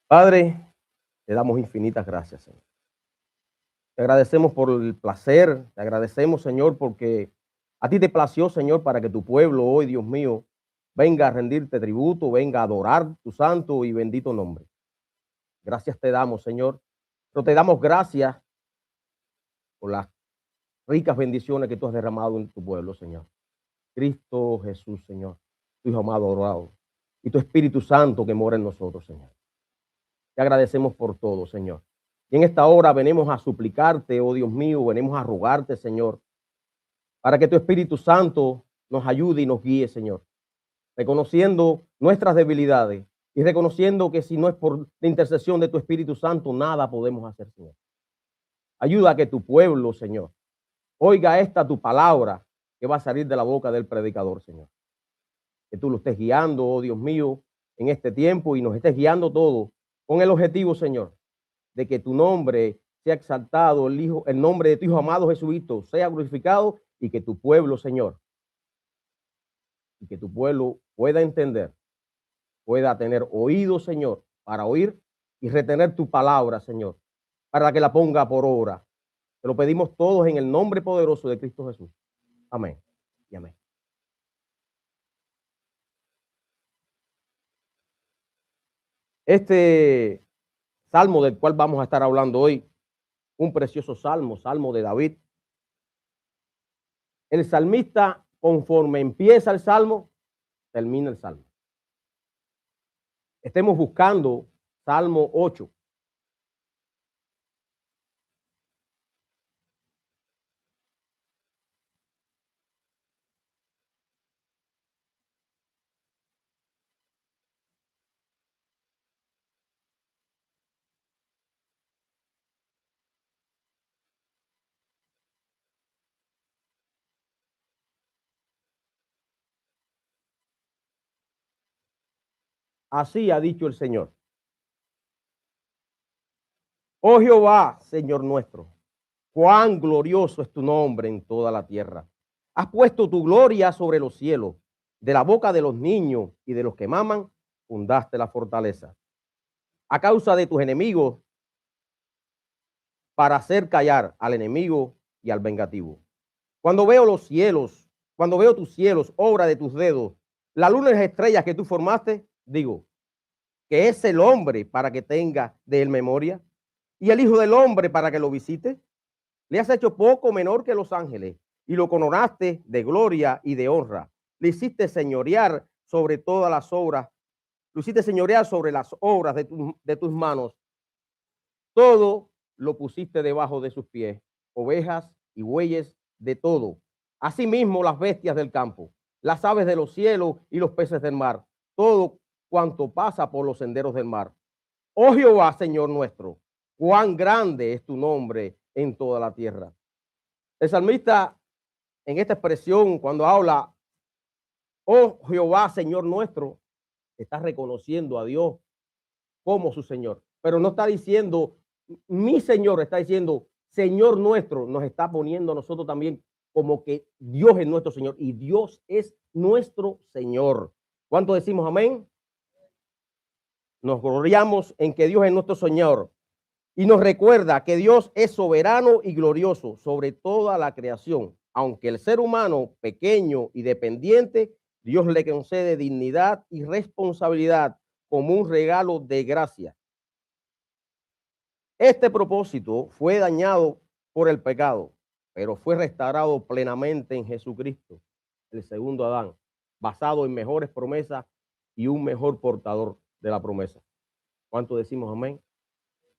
Padre, te damos infinitas gracias, Señor. Te agradecemos por el placer, te agradecemos, Señor, porque a ti te plació, Señor, para que tu pueblo hoy, Dios mío, venga a rendirte tributo, venga a adorar tu santo y bendito nombre. Gracias te damos, Señor, pero te damos gracias por las ricas bendiciones que tú has derramado en tu pueblo, Señor. Cristo Jesús, Señor, tu Hijo amado, adorado, y tu Espíritu Santo que mora en nosotros, Señor. Te agradecemos por todo, Señor. Y en esta hora venimos a suplicarte, oh Dios mío, venimos a rogarte, Señor, para que tu Espíritu Santo nos ayude y nos guíe, Señor, reconociendo nuestras debilidades y reconociendo que si no es por la intercesión de tu Espíritu Santo, nada podemos hacer, Señor. Ayuda a que tu pueblo, Señor, oiga esta tu palabra que va a salir de la boca del predicador, Señor. Que tú lo estés guiando, oh Dios mío, en este tiempo y nos estés guiando todo con el objetivo, Señor, de que tu nombre sea exaltado, el nombre de tu Hijo amado Jesucristo sea glorificado y que tu pueblo, Señor, y que tu pueblo pueda entender, pueda tener oído, Señor, para oír y retener tu palabra, Señor, para que la ponga por obra. Te lo pedimos todos en el nombre poderoso de Cristo Jesús. Amén y amén. Este salmo del cual vamos a estar hablando hoy, un precioso salmo, salmo de David. El salmista, conforme empieza el salmo, termina el salmo. Estemos buscando Salmo 8. Así ha dicho el Señor. Oh Jehová, Señor nuestro, cuán glorioso es tu nombre en toda la tierra. Has puesto tu gloria sobre los cielos. De la boca de los niños y de los que maman, fundaste la fortaleza. A causa de tus enemigos, para hacer callar al enemigo y al vengativo. Cuando veo los cielos, cuando veo tus cielos, obra de tus dedos, la luna y las estrellas que tú formaste, digo, que es el hombre para que tenga de él memoria, y el hijo del hombre para que lo visite. Le has hecho poco menor que los ángeles, y lo coronaste de gloria y de honra. Le hiciste señorear sobre todas las obras, lo hiciste señorear sobre las obras de tus manos. Todo lo pusiste debajo de sus pies, ovejas y bueyes, de todo. Asimismo las bestias del campo, las aves de los cielos y los peces del mar, todo cuanto pasa por los senderos del mar. Oh Jehová, Señor nuestro, cuán grande es tu nombre en toda la tierra. El salmista, en esta expresión, cuando habla, oh Jehová, Señor nuestro, está reconociendo a Dios como su Señor, pero no está diciendo mi Señor, está diciendo Señor nuestro. Nos está poniendo a nosotros también como que Dios es nuestro Señor y Dios es nuestro Señor. ¿Cuánto decimos amén? Nos gloriamos en que Dios es nuestro Señor y nos recuerda que Dios es soberano y glorioso sobre toda la creación. Aunque el ser humano pequeño y dependiente, Dios le concede dignidad y responsabilidad como un regalo de gracia. Este propósito fue dañado por el pecado, pero fue restaurado plenamente en Jesucristo, el segundo Adán, basado en mejores promesas y un mejor portador de la promesa. ¿Cuánto decimos amén?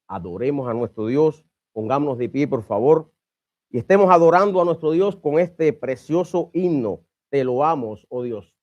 Adoremos a nuestro Dios, pongámonos de pie, por favor, y estemos adorando a nuestro Dios con este precioso himno. Te lo amo, oh Dios.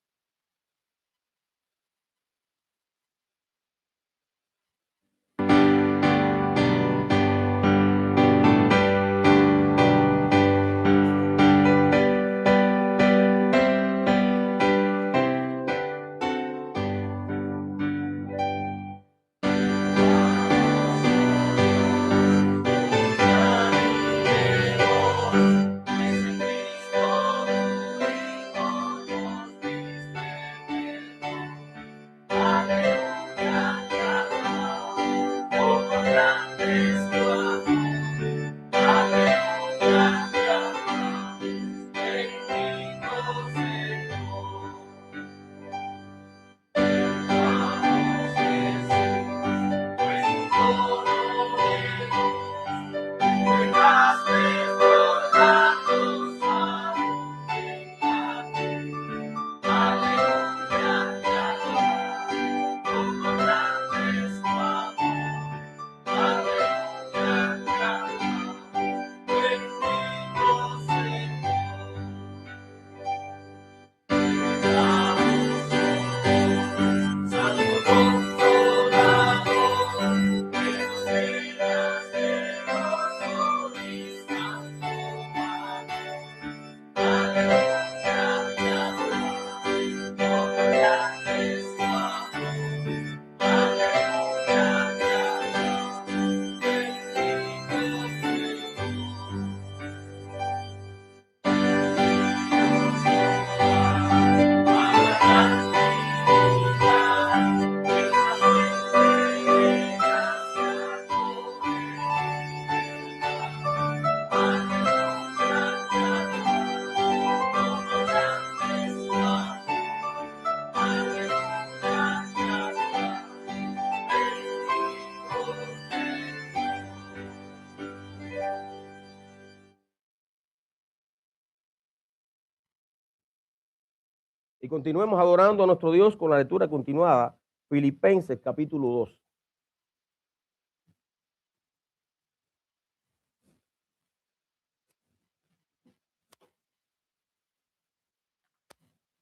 Y continuemos adorando a nuestro Dios con la lectura continuada, Filipenses capítulo 2.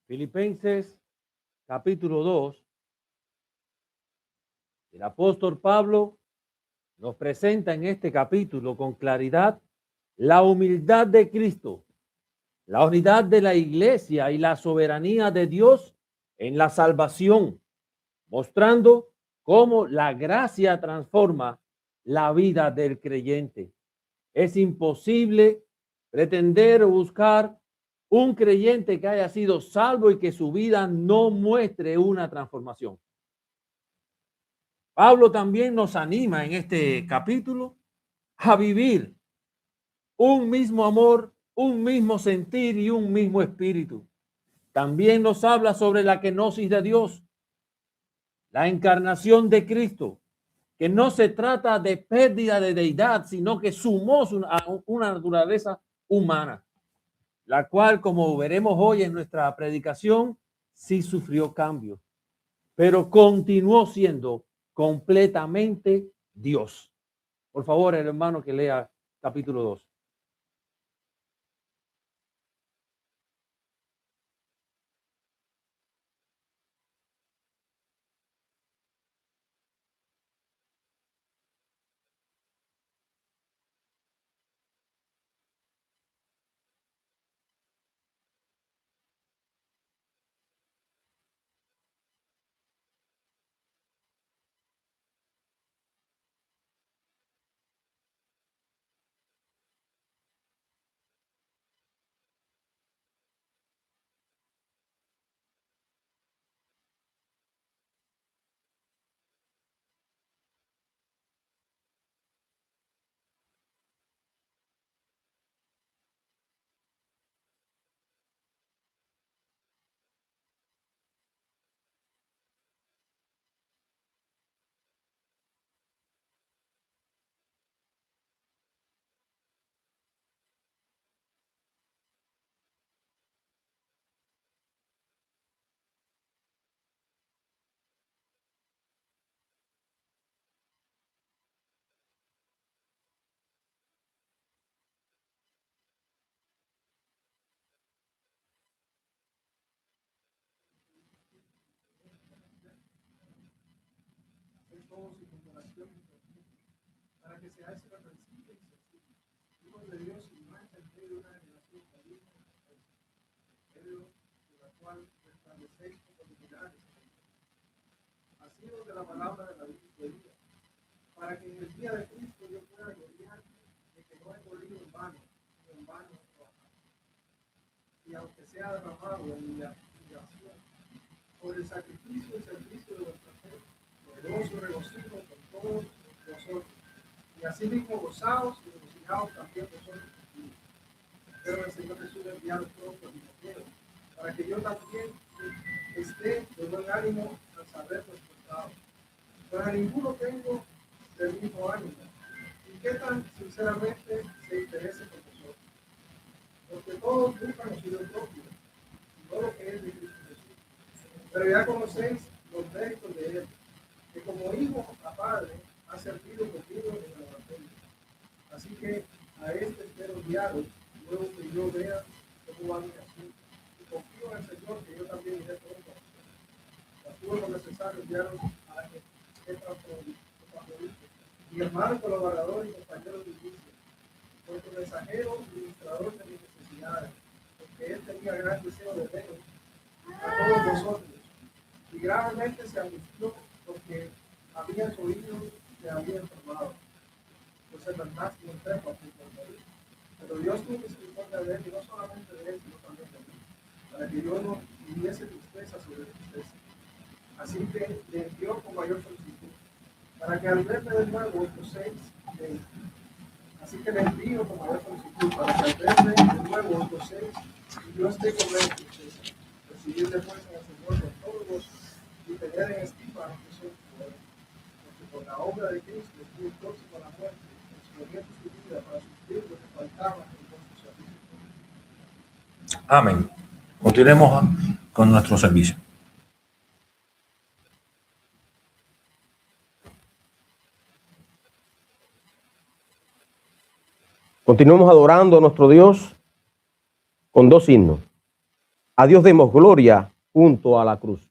Filipenses capítulo 2. El apóstol Pablo nos presenta en este capítulo con claridad la humildad de Cristo, la unidad de la iglesia y la soberanía de Dios en la salvación, mostrando cómo la gracia transforma la vida del creyente. Es imposible pretender o buscar un creyente que haya sido salvo y que su vida no muestre una transformación. Pablo también nos anima en este capítulo a vivir un mismo amor, un mismo sentir y un mismo espíritu. También nos habla sobre la kenosis de Dios, la encarnación de Cristo, que no se trata de pérdida de deidad, sino que sumó una naturaleza humana, la cual, como veremos hoy en nuestra predicación, sí sufrió cambios, pero continuó siendo completamente Dios. Por favor, el hermano que lea capítulo 2. Para que seáis irreprensibles y sencillos, hijos de Dios sin mancha en medio de una generación caída, en medio de la cual resplandecéis como luminares, asidos de la palabra de la vida, para que en el día de Cristo yo pueda gloriarme de que no he corrido en vano, ni en vano he trabajado. Y aunque sea derramado en mi humillación, por el sacrificio y servicio de vuestra fe, poderoso regocijo con todos vosotros. Y así mismo gozaos y regocijaos también vosotros conmigo. Pero el Señor Jesús enviado pronto a Timoteo, para que yo también esté de buen ánimo al saber vuestro estado. Pero a ninguno tengo del mismo ánimo. Y que tan sinceramente se interese por vosotros. Porque todos buscan lo suyo propio, y no lo que es de Cristo Jesús. Pero ya conocéis los méritos de él, que como hijo a padre ha servido conmigo en el evangelio. Así que a este espero enviaros, luego que yo vea cómo va mi asunto. Y confío en el Señor que yo también iré pronto a ustedes. Actúo lo necesario enviaros a Epafrodito, mi hermano colaborador y compañero de justicia, vuestro mensajero y administrador de mis necesidades, porque él tenía gran deseo de veros a todos vosotros. Y gravemente se angustió porque habían oído que había enfermado. Pues es verdad que no enfermo aquí por morir. Pero Dios tuvo misericordia de él, y no solamente de él, sino también de mí, para que yo no tuviese tristeza sobre tristeza. Así que le envió con mayor solicitud, para que al verme de nuevo gocéis de él. Así que le envío con mayor solicitud, para que al verme de nuevo gocéis y yo esté con él tristeza. Recibir después en el Señor con todos vosotros y tener en estima a los que son poderes. Porque por la obra de Cristo estuvo próximo a la muerte, exponiendo su vida para suplir lo que faltaba en su servicio. Amén. Continuemos con nuestro servicio. Continuemos adorando a nuestro Dios con dos himnos. A Dios demos gloria junto a la cruz.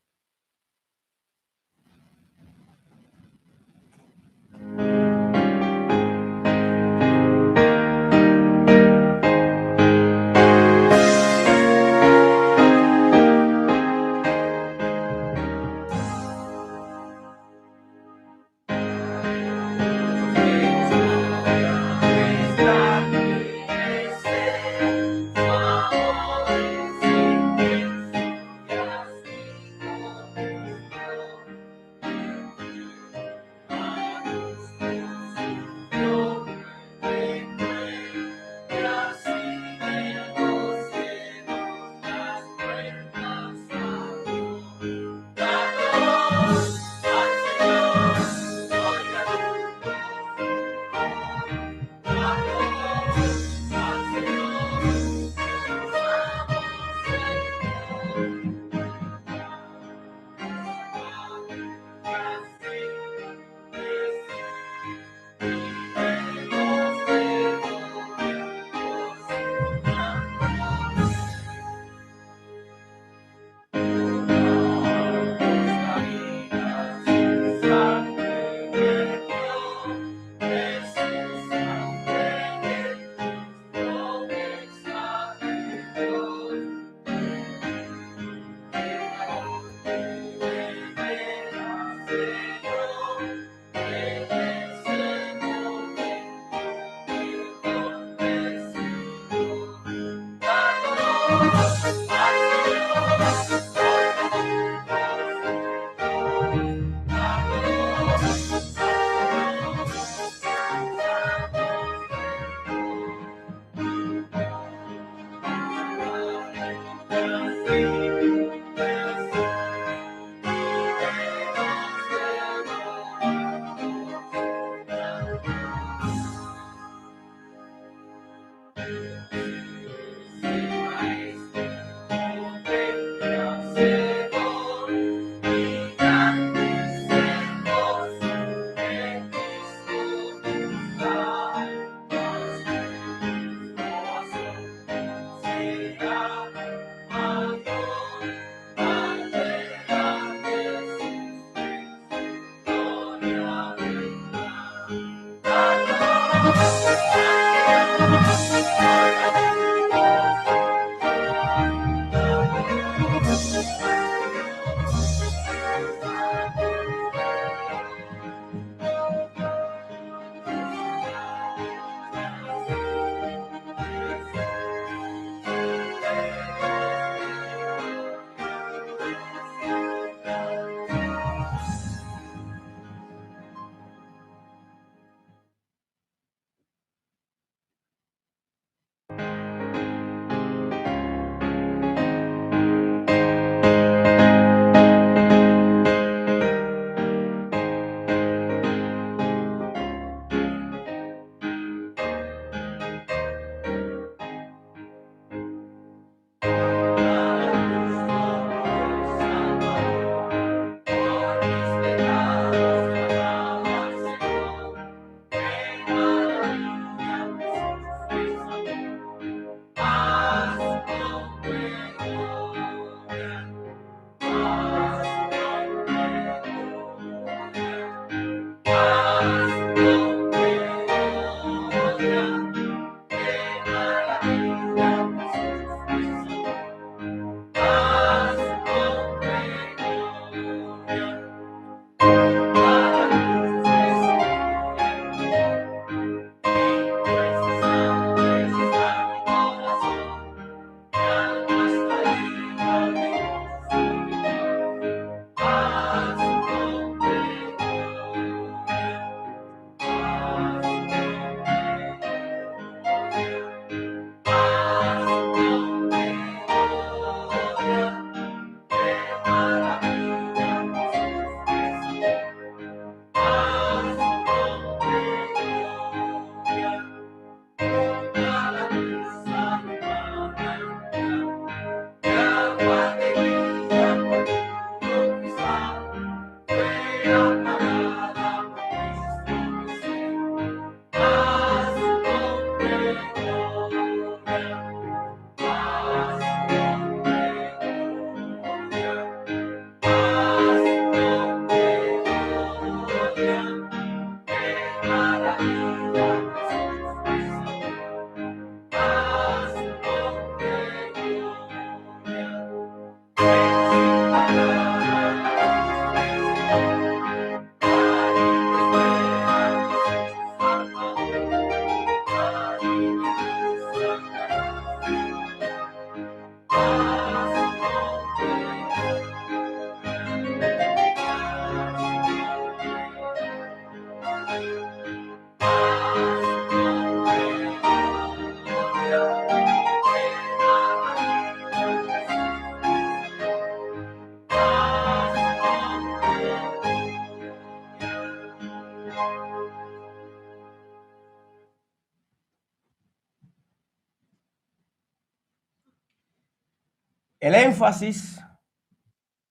El énfasis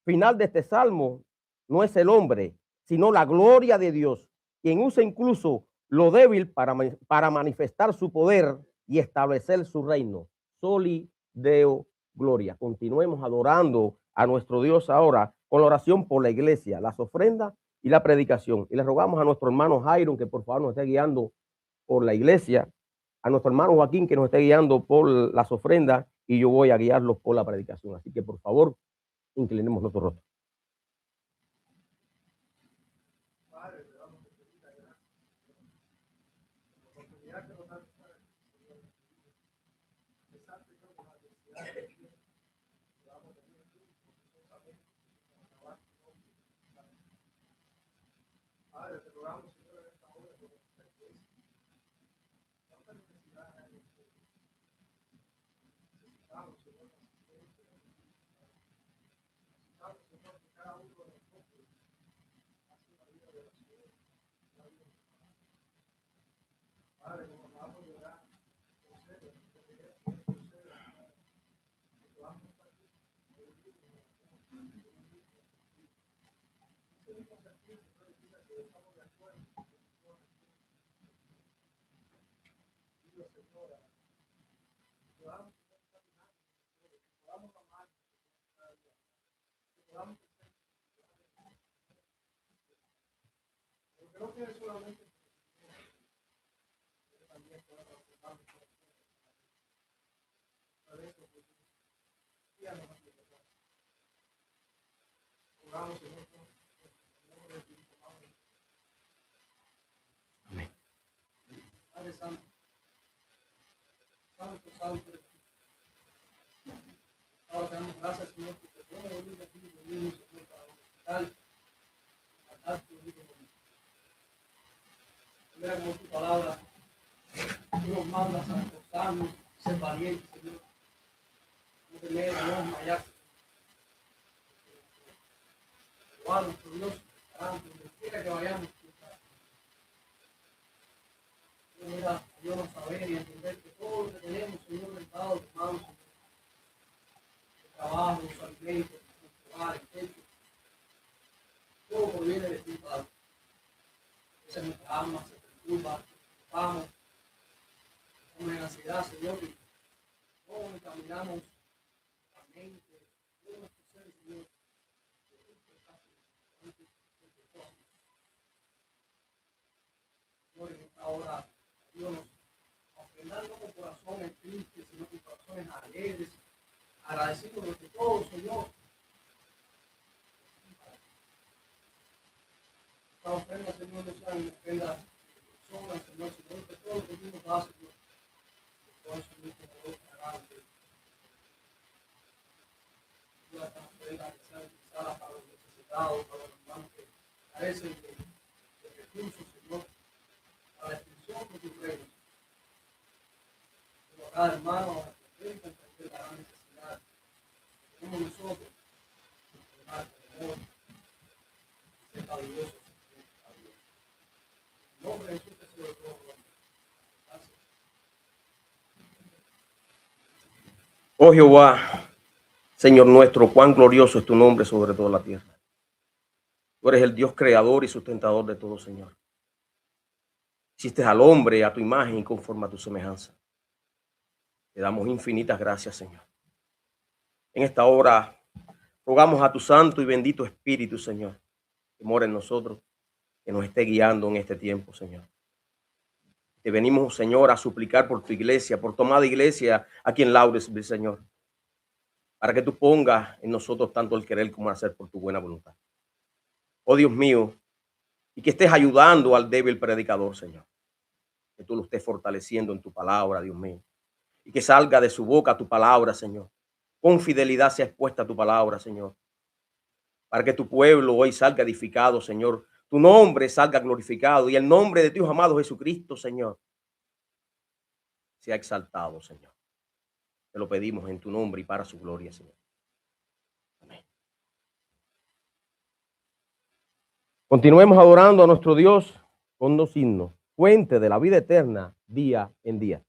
final de este salmo no es el hombre, sino la gloria de Dios, quien usa incluso lo débil para manifestar su poder y establecer su reino. Soli Deo Gloria. Continuemos adorando a nuestro Dios ahora con la oración por la iglesia, las ofrendas y la predicación. Y le rogamos a nuestro hermano Jairo que por favor nos esté guiando por la iglesia, a nuestro hermano Joaquín que nos esté guiando por las ofrendas, y yo voy a guiarlos por la predicación. Así que por favor, inclinemos nuestro rostro. Padre, te damos infinita gracias por la oportunidad que nos das, Señor, de estar, Señor, con la necesidad de Dios. Te damos de Dios, forzosamente, para alabar tu nombre. Padre, te rogamos, Señor, en esta hora por nuestra iglesia. Tanta necesidad hay en nosotros. Necesitamos, Señor, la asistencia de Dios. Necesitamos, Señor, que cada uno de nosotros hace una vida de oración, una vida de paz. Padre, como acabamos de orar, concede, que podamos estar aquí, creo que solamente también pueda transformar mi corazón. Por eso, pues, guíanos a tu verdad. Oramos, Señor, por el nombre de tu Hijo, Padre. Amén. Padre Santo, Santo, Santo. Ahora te damos gracias, Señor, porque puedo venir aquí, venimos, Señor, para el hospital, a dar tu Hijo. Mira como tu palabra, tú nos mandas a esforzarnos, ser valientes, Señor. No temer, no desmayar. Jehová, nuestro Dios, donde quiera que vayamos, Señor, ayúdanos a saber y entender que todo lo que tenemos, Señor, dentro de tus manos, Señor. El trabajo, los alimentos, nuestro hogar, el techo, todo proviene de ti, Padre. Esa es nuestra alma, se preocupa, vamos, estamos en ansiedad, Señor, y todos encaminamos la mente, todo nuestro ser, Señor. Señor, en esta hora, ayúdanos a ofrendar no con corazones tristes, sino con corazones alegres, agradecidos de todo, Señor. Esta ofrenda, Señor, no sea una ofrenda de personas, Señor, sino que todo lo que tú nos das, Señor, todo eso mismo valor grande. Ayuda a esta ofrenda que sea utilizada para los necesitados, para los hermanos que carecen de recursos, Señor, para la extensión de tu reino. Pero a cada hermano, a la que entender la gran necesidad que tenemos nosotros, de amor, de ser valiosos. En nombre de Jesús, te cedo todo. Gracias. Oh Jehová, Señor nuestro, cuán glorioso es tu nombre sobre toda la tierra. Tú eres el Dios creador y sustentador de todo, Señor. Hiciste al hombre a tu imagen y conforme a tu semejanza. Te damos infinitas gracias, Señor. En esta hora rogamos a tu santo y bendito Espíritu, Señor, que mora en nosotros, que nos esté guiando en este tiempo, Señor. Te venimos, Señor, a suplicar por tu iglesia, por tu amada iglesia aquí en Lauresville, Señor, para que tú pongas en nosotros tanto el querer como el hacer por tu buena voluntad. Oh Dios mío, y que estés ayudando al débil predicador, Señor. Que tú lo estés fortaleciendo en tu palabra, Dios mío. Y que salga de su boca tu palabra, Señor. Con fidelidad sea expuesta tu palabra, Señor. Para que tu pueblo hoy salga edificado, Señor. Tu nombre salga glorificado y el nombre de tu Hijo amado Jesucristo, Señor, sea exaltado, Señor. Te lo pedimos en tu nombre y para su gloria, Señor. Amén. Continuemos adorando a nuestro Dios con los himnos, fuente de la vida eterna, día en día.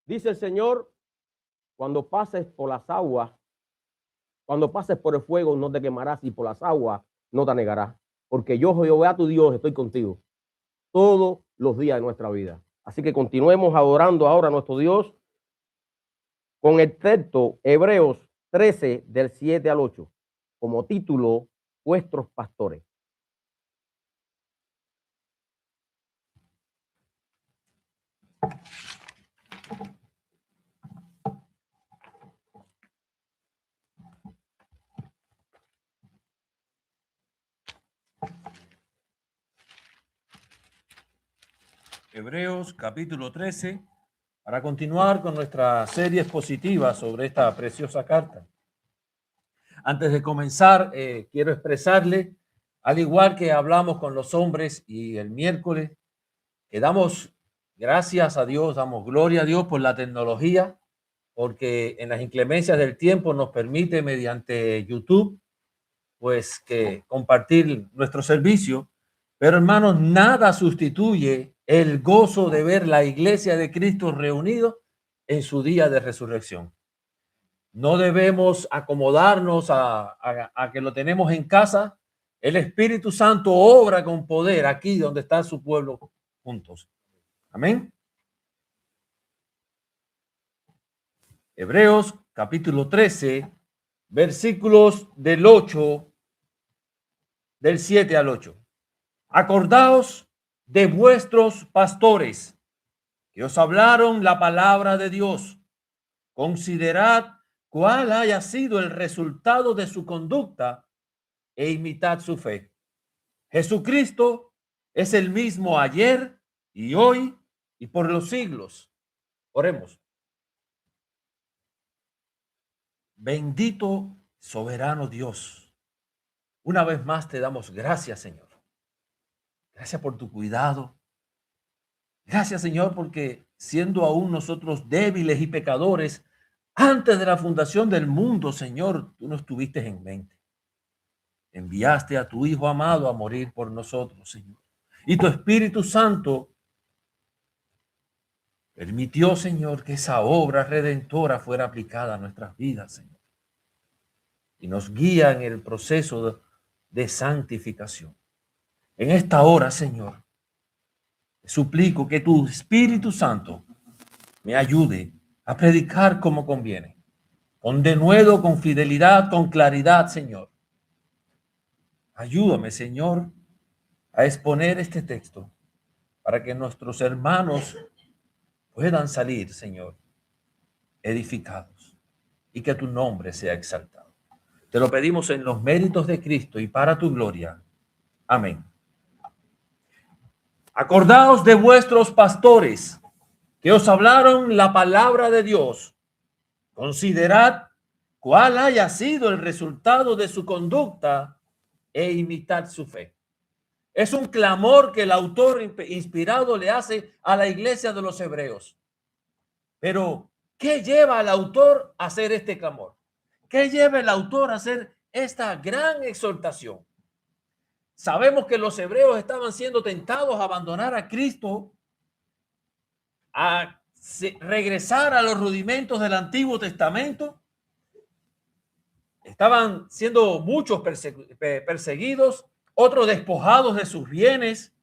Dice el Señor, cuando pases por las aguas, cuando pases por el fuego no te quemarás y por las aguas no te anegarás. Porque yo, Jehová tu Dios, estoy contigo todos los días de nuestra vida. Así que continuemos adorando ahora a nuestro Dios con el texto Hebreos 13 del 7 al 8 como título, vuestros pastores. Hebreos capítulo 13, para continuar con nuestra serie expositiva sobre esta preciosa carta. Antes de comenzar, quiero expresarle, al igual que hablamos con los hombres y el miércoles, que damos gracias a Dios, damos gloria a Dios por la tecnología, porque en las inclemencias del tiempo nos permite mediante YouTube, pues que compartir nuestro servicio. Pero hermanos, nada sustituye el gozo de ver la iglesia de Cristo reunido en su día de resurrección. No debemos acomodarnos a que lo tenemos en casa. El Espíritu Santo obra con poder aquí donde está su pueblo juntos. Amén. Hebreos capítulo 13, versículos del 8, del 7 al 8. Acordaos de vuestros pastores que os hablaron la palabra de Dios. Considerad cuál haya sido el resultado de su conducta e imitad su fe. Jesucristo es el mismo ayer y hoy y por los siglos. Oremos. Bendito soberano Dios, una vez más te damos gracias, Señor. Gracias por tu cuidado. Gracias, Señor, porque siendo aún nosotros débiles y pecadores, antes de la fundación del mundo, Señor, tú nos tuviste en mente. Enviaste a tu Hijo amado a morir por nosotros, Señor. Y tu Espíritu Santo permitió, Señor, que esa obra redentora fuera aplicada a nuestras vidas, Señor. Y nos guía en el proceso de santificación. En esta hora, Señor, te suplico que tu Espíritu Santo me ayude a predicar como conviene, con denuedo, con fidelidad, con claridad, Señor. Ayúdame, Señor, a exponer este texto para que nuestros hermanos puedan salir, Señor, edificados y que tu nombre sea exaltado. Te lo pedimos en los méritos de Cristo y para tu gloria. Amén. Acordaos de vuestros pastores que os hablaron la palabra de Dios. Considerad cuál haya sido el resultado de su conducta e imitad su fe. Es un clamor que el autor inspirado le hace a la iglesia de los hebreos. Pero, ¿qué lleva al autor a hacer este clamor? ¿Qué lleva el autor a hacer esta gran exhortación? Sabemos que los hebreos estaban siendo tentados a abandonar a Cristo, a regresar a los rudimentos del Antiguo Testamento. Estaban siendo muchos perseguidos, otros despojados de sus bienes.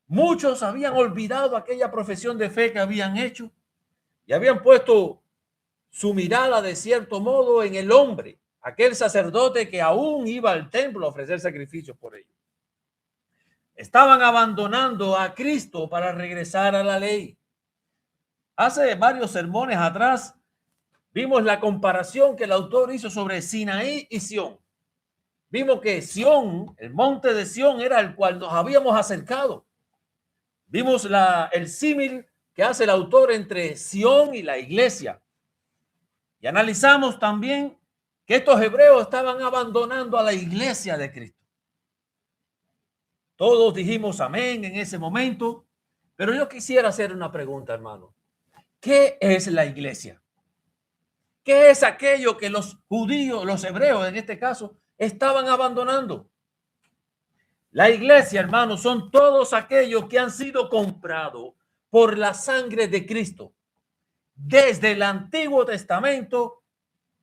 Muchos habían olvidado aquella profesión de fe que habían hecho y habían puesto su mirada de cierto modo en el hombre, aquel sacerdote que aún iba al templo a ofrecer sacrificios por ellos. Estaban abandonando a Cristo para regresar a la ley. Hace varios sermones atrás vimos la comparación que el autor hizo sobre Sinaí y Sión. Vimos que Sión, el monte de Sión, era el cual nos habíamos acercado. Vimos el símil que hace el autor entre Sión y la iglesia. Y analizamos también que estos hebreos estaban abandonando a la iglesia de Cristo. Todos dijimos amén en ese momento, pero yo quisiera hacer una pregunta, hermano. ¿Qué es la iglesia? ¿Qué es aquello que los judíos, los hebreos en este caso, estaban abandonando? La iglesia, hermanos, son todos aquellos que han sido comprados por la sangre de Cristo. desde el Antiguo Testamento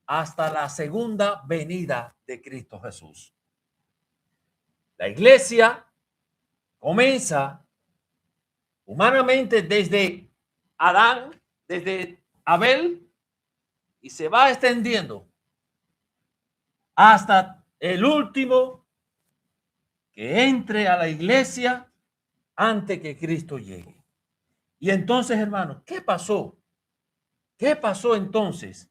hasta la segunda venida de Cristo Jesús. La iglesia comienza humanamente desde Adán, desde Abel, y se va extendiendo hasta el último que entre a la iglesia antes que Cristo llegue. Y entonces, hermanos, ¿qué pasó? ¿Qué pasó entonces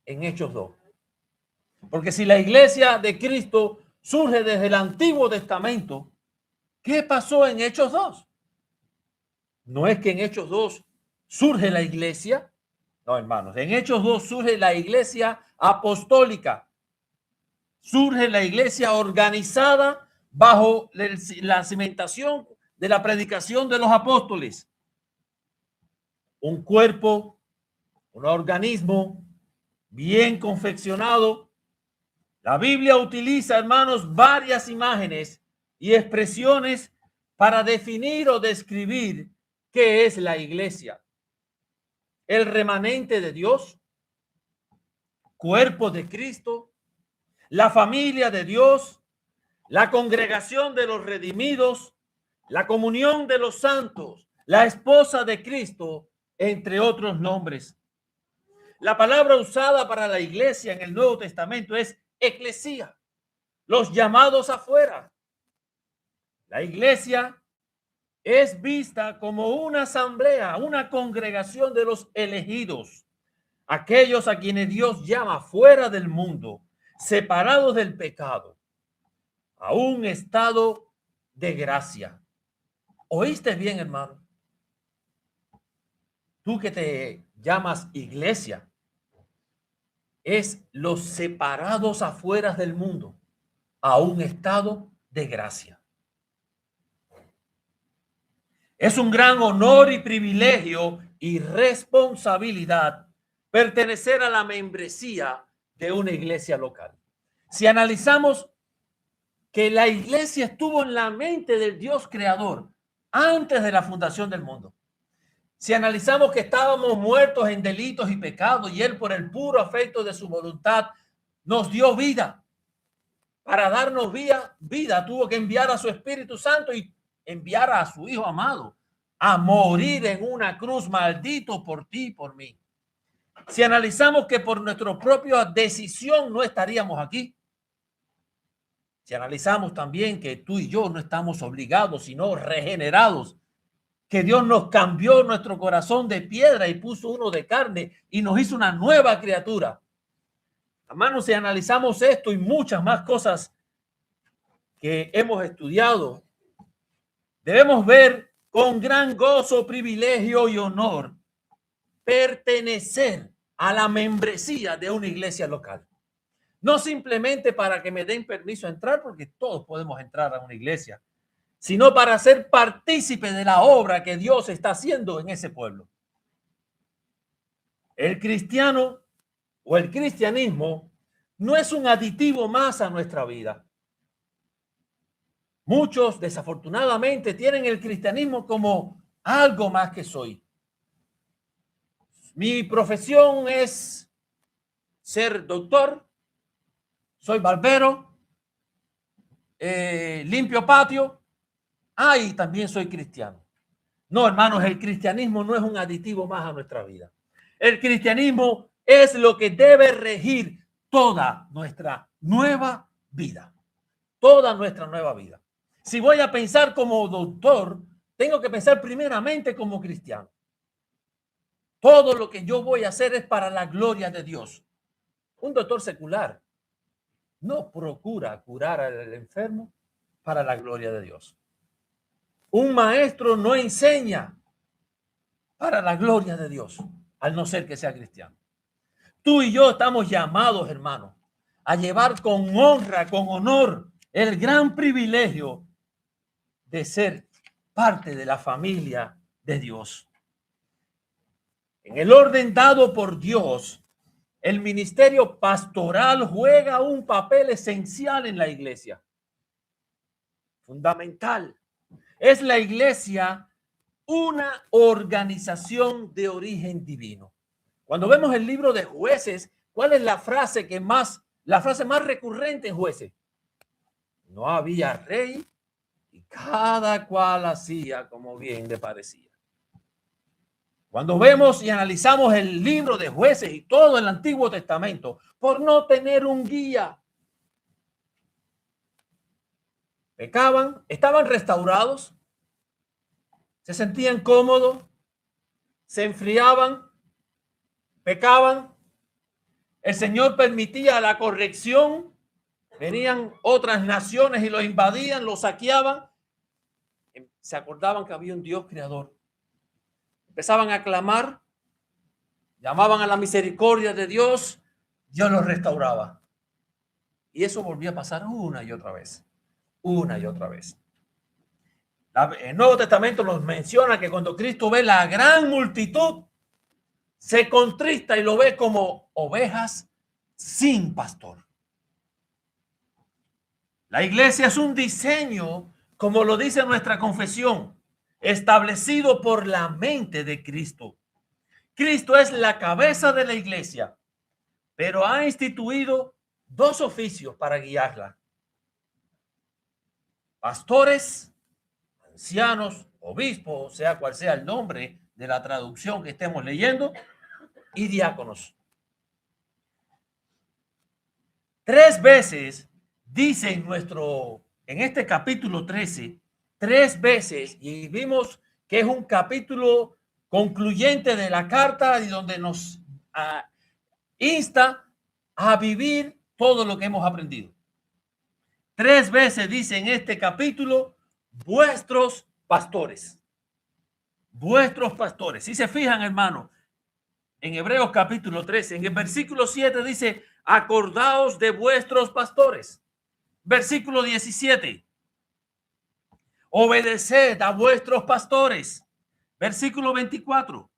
en Hechos 2? Porque si la iglesia de Cristo surge desde el Antiguo Testamento, ¿qué pasó en Hechos 2? No es que en Hechos 2 surge la iglesia. No, hermanos, en Hechos 2 surge la iglesia apostólica. Surge la iglesia organizada bajo la cimentación de la predicación de los apóstoles. Un cuerpo, un organismo bien confeccionado. La Biblia utiliza, hermanos, varias imágenes y expresiones para definir o describir qué es la iglesia. El remanente de Dios, cuerpo de Cristo, la familia de Dios, la congregación de los redimidos, la comunión de los santos, la esposa de Cristo, entre otros nombres. La palabra usada para la iglesia en el Nuevo Testamento es eclesía, los llamados afuera. La iglesia es vista como una asamblea, una congregación de los elegidos, aquellos a quienes Dios llama fuera del mundo, separados del pecado, a un estado de gracia. ¿Oíste bien, hermano? Tú que te llamas iglesia, es los separados afuera del mundo, a un estado de gracia. Es un gran honor y privilegio y responsabilidad pertenecer a la membresía de una iglesia local. Si analizamos que la iglesia estuvo en la mente del Dios creador antes de la fundación del mundo, si analizamos que estábamos muertos en delitos y pecados y Él por el puro afecto de su voluntad nos dio vida, para darnos vida tuvo que enviar a su Espíritu Santo y enviar a su Hijo amado a morir en una cruz, maldito por ti y por mí. Si analizamos que por nuestra propia decisión no estaríamos aquí, si analizamos también que tú y yo no estamos obligados, sino regenerados, que Dios nos cambió nuestro corazón de piedra y puso uno de carne y nos hizo una nueva criatura. Hermanos, si analizamos esto y muchas más cosas que hemos estudiado, debemos ver con gran gozo, privilegio y honor pertenecer a la membresía de una iglesia local. No simplemente para que me den permiso a entrar, porque todos podemos entrar a una iglesia, sino para ser partícipe de la obra que Dios está haciendo en ese pueblo. El cristiano o el cristianismo no es un aditivo más a nuestra vida. Muchos, desafortunadamente, tienen el cristianismo como algo más que soy. Mi profesión es ser doctor, soy barbero, limpio patio. Y también soy cristiano. No, hermanos, el cristianismo no es un aditivo más a nuestra vida. El cristianismo es lo que debe regir toda nuestra nueva vida. Toda nuestra nueva vida. Si voy a pensar como doctor, tengo que pensar primeramente como cristiano. Todo lo que yo voy a hacer es para la gloria de Dios. Un doctor secular no procura curar al enfermo para la gloria de Dios. Un maestro no enseña para la gloria de Dios, al no ser que sea cristiano. Tú y yo estamos llamados, hermanos, a llevar con honra, con honor, el gran privilegio de ser parte de la familia de Dios. En el orden dado por Dios, el ministerio pastoral juega un papel esencial en la iglesia. Fundamental. Es la iglesia una organización de origen divino. Cuando vemos el libro de Jueces, ¿cuál es la frase más recurrente en Jueces? No había rey y cada cual hacía como bien le parecía. Cuando vemos y analizamos el libro de Jueces y todo el Antiguo Testamento, por no tener un guía, pecaban, estaban restaurados, se sentían cómodos, se enfriaban, pecaban, el Señor permitía la corrección, venían otras naciones y los invadían, los saqueaban, se acordaban que había un Dios creador, empezaban a clamar, llamaban a la misericordia de Dios, Dios los restauraba. Y eso volvía a pasar una y otra vez, una y otra vez. El Nuevo Testamento nos menciona que cuando Cristo ve la gran multitud, se contrista y lo ve como ovejas sin pastor. La iglesia es un diseño, como lo dice nuestra confesión, establecido por la mente de Cristo. Cristo es la cabeza de la iglesia, pero ha instituido dos oficios para guiarla: pastores, ancianos, obispos, sea cual sea el nombre de la traducción que estemos leyendo, y diáconos. 3 veces dice en este capítulo 13, 3 veces, y vimos que es un capítulo concluyente de la carta y donde nos insta a vivir todo lo que hemos aprendido. 3 veces dice en este capítulo, vuestros pastores. Vuestros pastores. Si se fijan, hermano, en Hebreos capítulo 13, en el versículo 7 dice, acordaos de vuestros pastores. Versículo 17, obedeced a vuestros pastores. Versículo 24,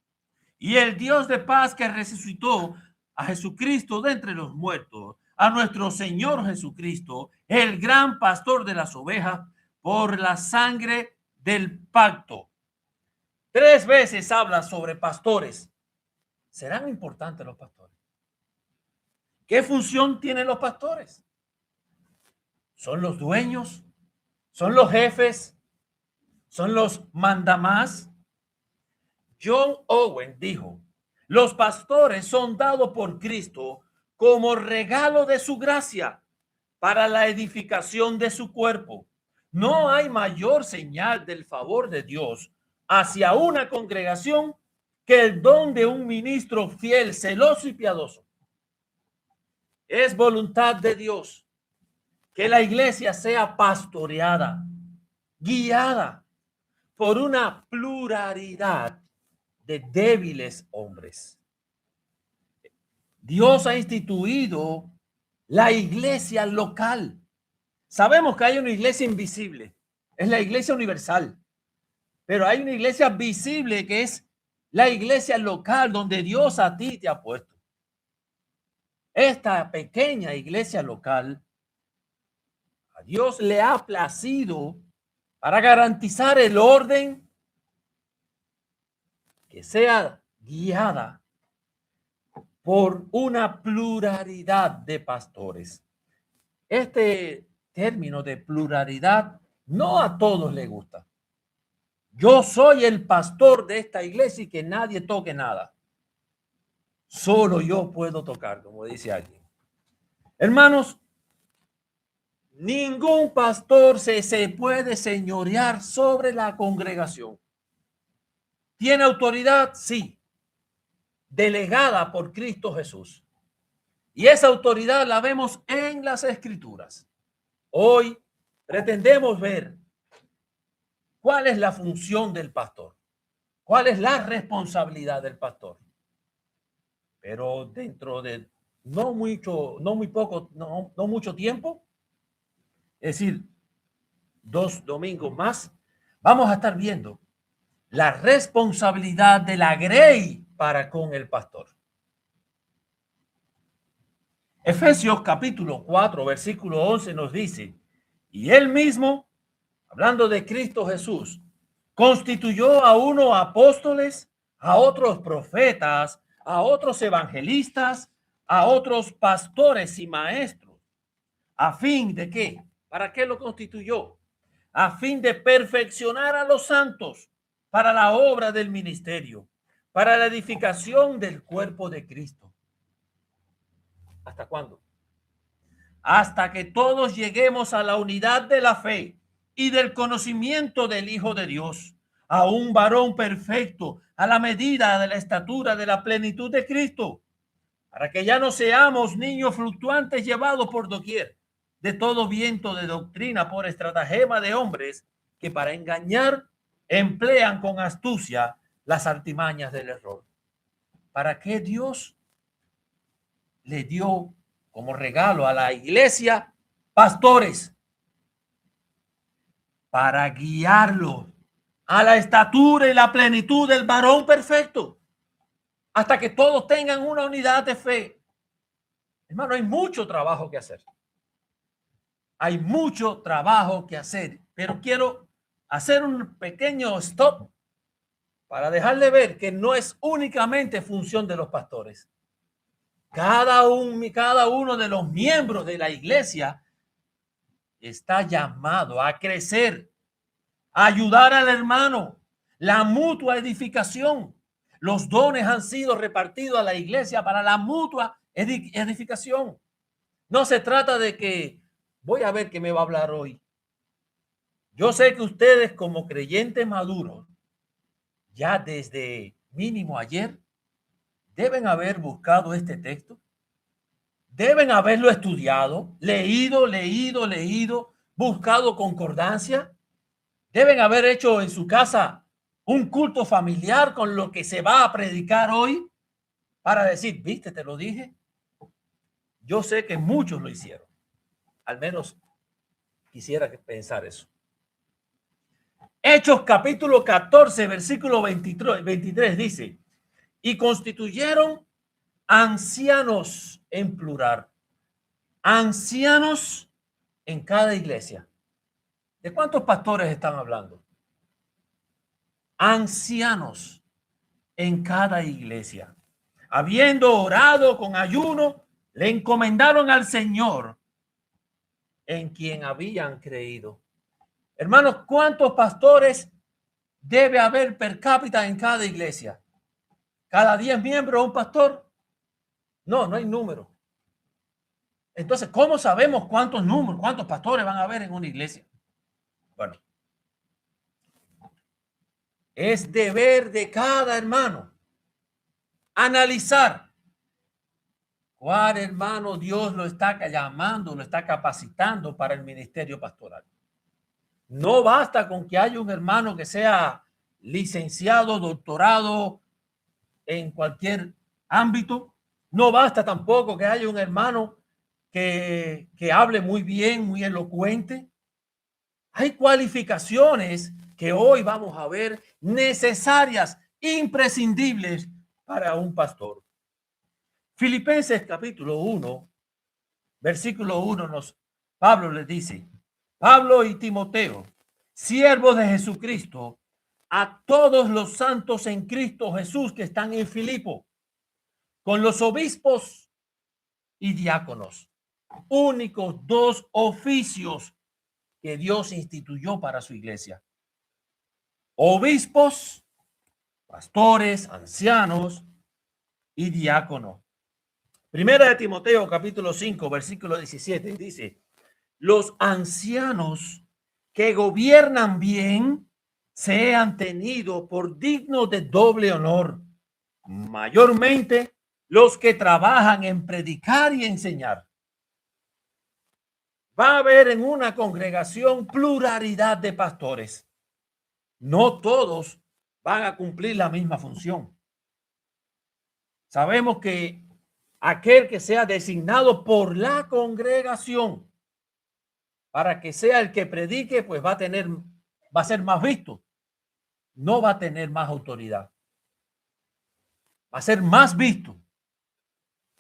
y el Dios de paz que resucitó a Jesucristo de entre los muertos, a nuestro Señor Jesucristo, el gran pastor de las ovejas, por la sangre del pacto. 3 veces habla sobre pastores. ¿Serán importantes los pastores? ¿Qué función tienen los pastores? ¿Son los dueños? ¿Son los jefes? ¿Son los mandamás? John Owen dijo, los pastores son dados por Cristo como regalo de su gracia para la edificación de su cuerpo. No hay mayor señal del favor de Dios hacia una congregación que el don de un ministro fiel, celoso y piadoso. Es voluntad de Dios que la iglesia sea pastoreada, guiada por una pluralidad de débiles hombres. Dios ha instituido la iglesia local. Sabemos que hay una iglesia invisible, es la iglesia universal, pero hay una iglesia visible que es la iglesia local donde Dios a ti te ha puesto. Esta pequeña iglesia local, a Dios le ha placido para garantizar el orden, que sea guiada por una pluralidad de pastores. Este término de pluralidad no a todos les gusta. Yo soy el pastor de esta iglesia y que nadie toque nada. Solo yo puedo tocar, como dice alguien. Hermanos, ningún pastor se puede señorear sobre la congregación. ¿Tiene autoridad? Sí. Delegada por Cristo Jesús. Y esa autoridad la vemos en las Escrituras. Hoy pretendemos ver cuál es la función del pastor, cuál es la responsabilidad del pastor. Pero dentro de no mucho tiempo, es decir, 2 domingos más, vamos a estar viendo la responsabilidad de la grey para con el pastor. Efesios capítulo 4, versículo 11 nos dice, y él mismo, hablando de Cristo Jesús, Constituyó a unos apóstoles, a otros profetas, a otros evangelistas, a otros pastores y maestros. ¿A fin de qué? ¿Para qué lo constituyó? A fin de perfeccionar a los santos para la obra del ministerio, para la edificación del cuerpo de Cristo. ¿Hasta cuándo? Hasta que todos lleguemos a la unidad de la fe y del conocimiento del Hijo de Dios, a un varón perfecto, a la medida de la estatura de la plenitud de Cristo, para que ya no seamos niños fluctuantes llevados por doquier de todo viento de doctrina por estratagema de hombres que para engañar emplean con astucia las artimañas del error. ¿Para qué Dios le dio como regalo a la iglesia pastores? Para guiarlo a la estatura y la plenitud del varón perfecto, hasta que todos tengan una unidad de fe. Hermano, hay mucho trabajo que hacer. Hay mucho trabajo que hacer, pero quiero hacer un pequeño stop para dejarle ver que no es únicamente función de los pastores. Cada uno de los miembros de la iglesia está llamado a crecer, a ayudar al hermano, la mutua edificación. Los dones han sido repartidos a la iglesia para la mutua edificación. No se trata de que voy a ver qué me va a hablar hoy. Yo sé que ustedes como creyentes maduros, ya desde mínimo ayer, deben haber buscado este texto. Deben haberlo estudiado, leído, buscado concordancia. Deben haber hecho en su casa un culto familiar con lo que se va a predicar hoy para decir, viste, te lo dije. Yo sé que muchos lo hicieron. Al menos quisiera pensar eso. Hechos capítulo 14, versículo 23 dice, y constituyeron ancianos en plural, ancianos en cada iglesia. ¿De cuántos pastores están hablando? Ancianos en cada iglesia. Habiendo orado con ayuno, le encomendaron al Señor en quien habían creído. Hermanos, ¿cuántos pastores debe haber per cápita en cada iglesia? ¿Cada 10 miembros un pastor? No, no hay número. Entonces, ¿cómo sabemos cuántos pastores van a haber en una iglesia? Bueno, es deber de cada hermano analizar cuál hermano Dios lo está llamando, lo está capacitando para el ministerio pastoral. No basta con que haya un hermano que sea licenciado, doctorado en cualquier ámbito. No basta tampoco que haya un hermano que hable muy bien, muy elocuente. Hay cualificaciones que hoy vamos a ver necesarias, imprescindibles para un pastor. Filipenses capítulo 1, versículo 1, Pablo les dice, Pablo y Timoteo, siervos de Jesucristo, a todos los santos en Cristo Jesús que están en Filipo, con los obispos y diáconos, únicos dos oficios que Dios instituyó para su iglesia. Obispos, pastores, ancianos y diáconos. Primera de Timoteo, capítulo 5, versículo 17, dice, los ancianos que gobiernan bien sean tenidos por dignos de doble honor, mayormente los que trabajan en predicar y enseñar. Va a haber en una congregación pluralidad de pastores. No todos van a cumplir la misma función. Sabemos que aquel que sea designado por la congregación para que sea el que predique, pues va a ser más visto. No va a tener más autoridad. Va a ser más visto.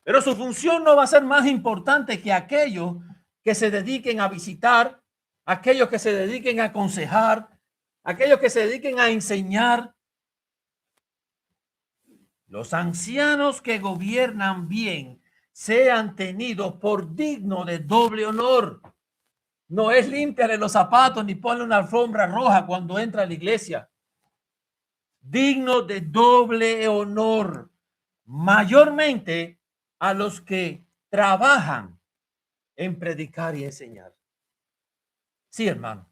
Pero su función no va a ser más importante que aquellos que se dediquen a visitar, aquellos que se dediquen a aconsejar, aquellos que se dediquen a enseñar. Los ancianos que gobiernan bien sean tenidos por digno de doble honor. No es limpiarle los zapatos ni ponerle una alfombra roja cuando entra a la iglesia. Digno de doble honor, mayormente a los que trabajan en predicar y enseñar. Sí, hermano,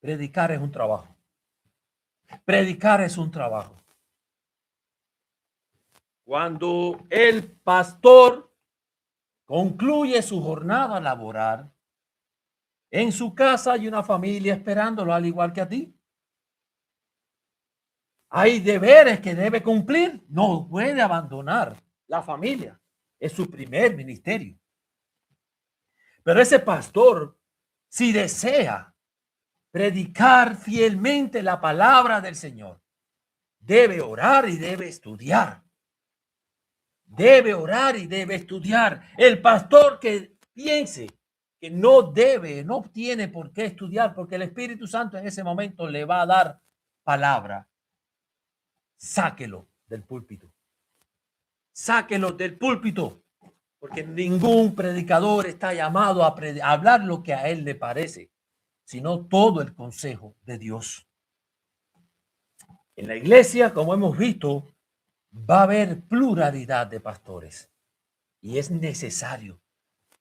predicar es un trabajo. Predicar es un trabajo. Cuando el pastor concluye su jornada laboral, en su casa hay una familia esperándolo, al igual que a ti. Hay deberes que debe cumplir. No puede abandonar la familia. Es su primer ministerio. Pero ese pastor, si desea predicar fielmente la palabra del Señor, debe orar y debe estudiar. Debe orar y debe estudiar. El pastor que piense que no tiene por qué estudiar, porque el Espíritu Santo en ese momento le va a dar palabra, sáquelo del púlpito. Sáquelo del púlpito, porque ningún predicador está llamado a hablar lo que a él le parece, sino todo el consejo de Dios. En la iglesia, como hemos visto, va a haber pluralidad de pastores y es necesario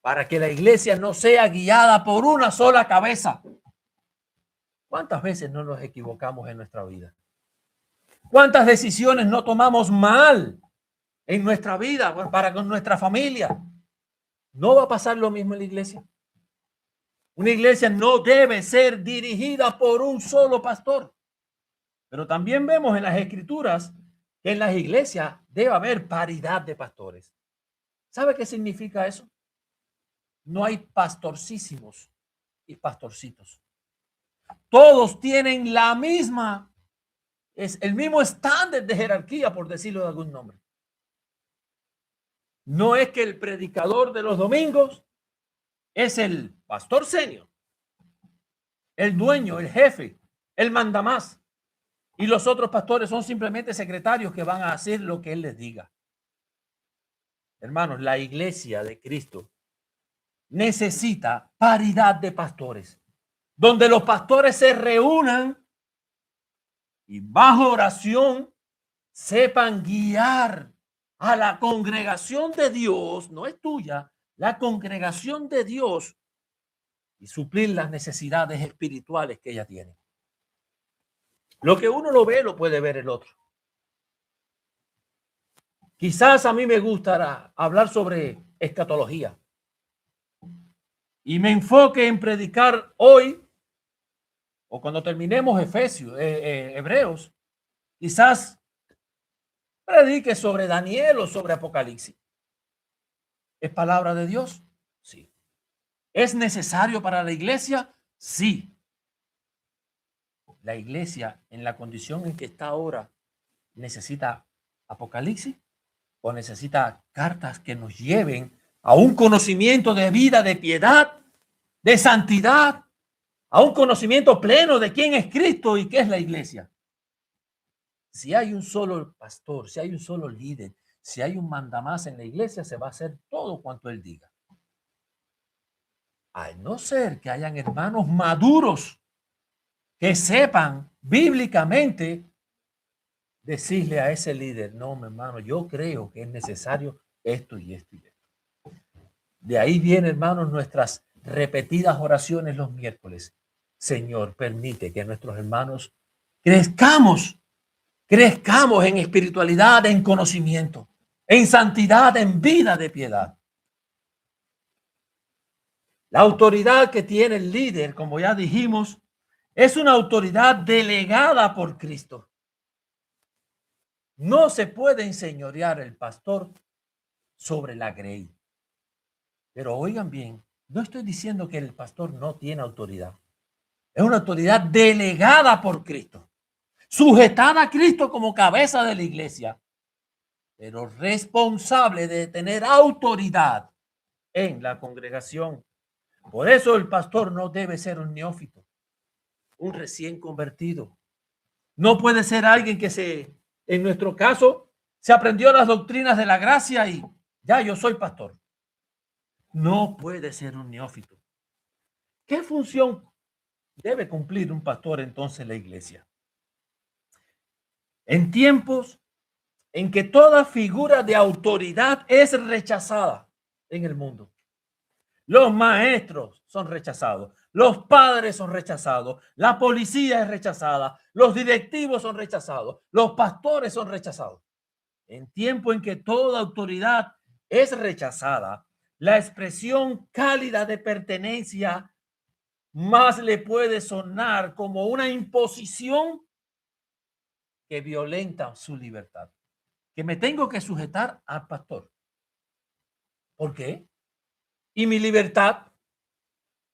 para que la iglesia no sea guiada por una sola cabeza. ¿Cuántas veces no nos equivocamos en nuestra vida? ¿Cuántas decisiones no tomamos mal en nuestra vida para con nuestra familia? No va a pasar lo mismo en la iglesia. Una iglesia no debe ser dirigida por un solo pastor. Pero también vemos en las escrituras que en las iglesias debe haber paridad de pastores. ¿Sabe qué significa eso? No hay pastorcísimos y pastorcitos. Todos tienen es el mismo estándar de jerarquía, por decirlo de algún nombre. No es que el predicador de los domingos es el pastor senior, el dueño, el jefe, el mandamás. Y los otros pastores son simplemente secretarios que van a hacer lo que él les diga. Hermanos, la iglesia de Cristo necesita paridad de pastores, donde los pastores se reúnan y bajo oración sepan guiar a la congregación de Dios, no es tuya, la congregación de Dios, y suplir las necesidades espirituales que ella tiene. Lo que uno lo ve, lo puede ver el otro. Quizás a mí me gustará hablar sobre escatología y me enfoque en predicar hoy o cuando terminemos Hebreos, quizás predique sobre Daniel o sobre Apocalipsis. ¿Es palabra de Dios? Sí. ¿Es necesario para la iglesia? Sí. La iglesia, en la condición en que está ahora, necesita Apocalipsis o necesita cartas que nos lleven a un conocimiento de vida, de piedad, de santidad, a un conocimiento pleno de quién es Cristo y qué es la iglesia. Si hay un solo pastor, si hay un solo líder, si hay un mandamás en la iglesia, se va a hacer todo cuanto él diga. Al no ser que hayan hermanos maduros que sepan bíblicamente decirle a ese líder, no, mi hermano, yo creo que es necesario esto y esto y esto. De ahí vienen, hermanos, nuestras repetidas oraciones los miércoles. Señor, permite que nuestros hermanos crezcamos en espiritualidad, en conocimiento, en santidad, en vida de piedad. La autoridad que tiene el líder, como ya dijimos, es una autoridad delegada por Cristo. No se puede enseñorear el pastor sobre la grey. Pero oigan bien, no estoy diciendo que el pastor no tiene autoridad. Es una autoridad delegada por Cristo, sujetada a Cristo como cabeza de la iglesia, pero responsable de tener autoridad en la congregación. Por eso el pastor no debe ser un neófito. un recién convertido. No puede ser alguien que en nuestro caso, se aprendió las doctrinas de la gracia y ya yo soy pastor. No puede ser un neófito. ¿Qué función debe cumplir un pastor entonces en la iglesia? En tiempos en que toda figura de autoridad es rechazada en el mundo. Los maestros son rechazados, los padres son rechazados, la policía es rechazada, los directivos son rechazados, los pastores son rechazados. En tiempo en que toda autoridad es rechazada, la expresión cálida de pertenencia más le puede sonar como una imposición que violenta su libertad. Que me tengo que sujetar al pastor. ¿Por qué? Y mi libertad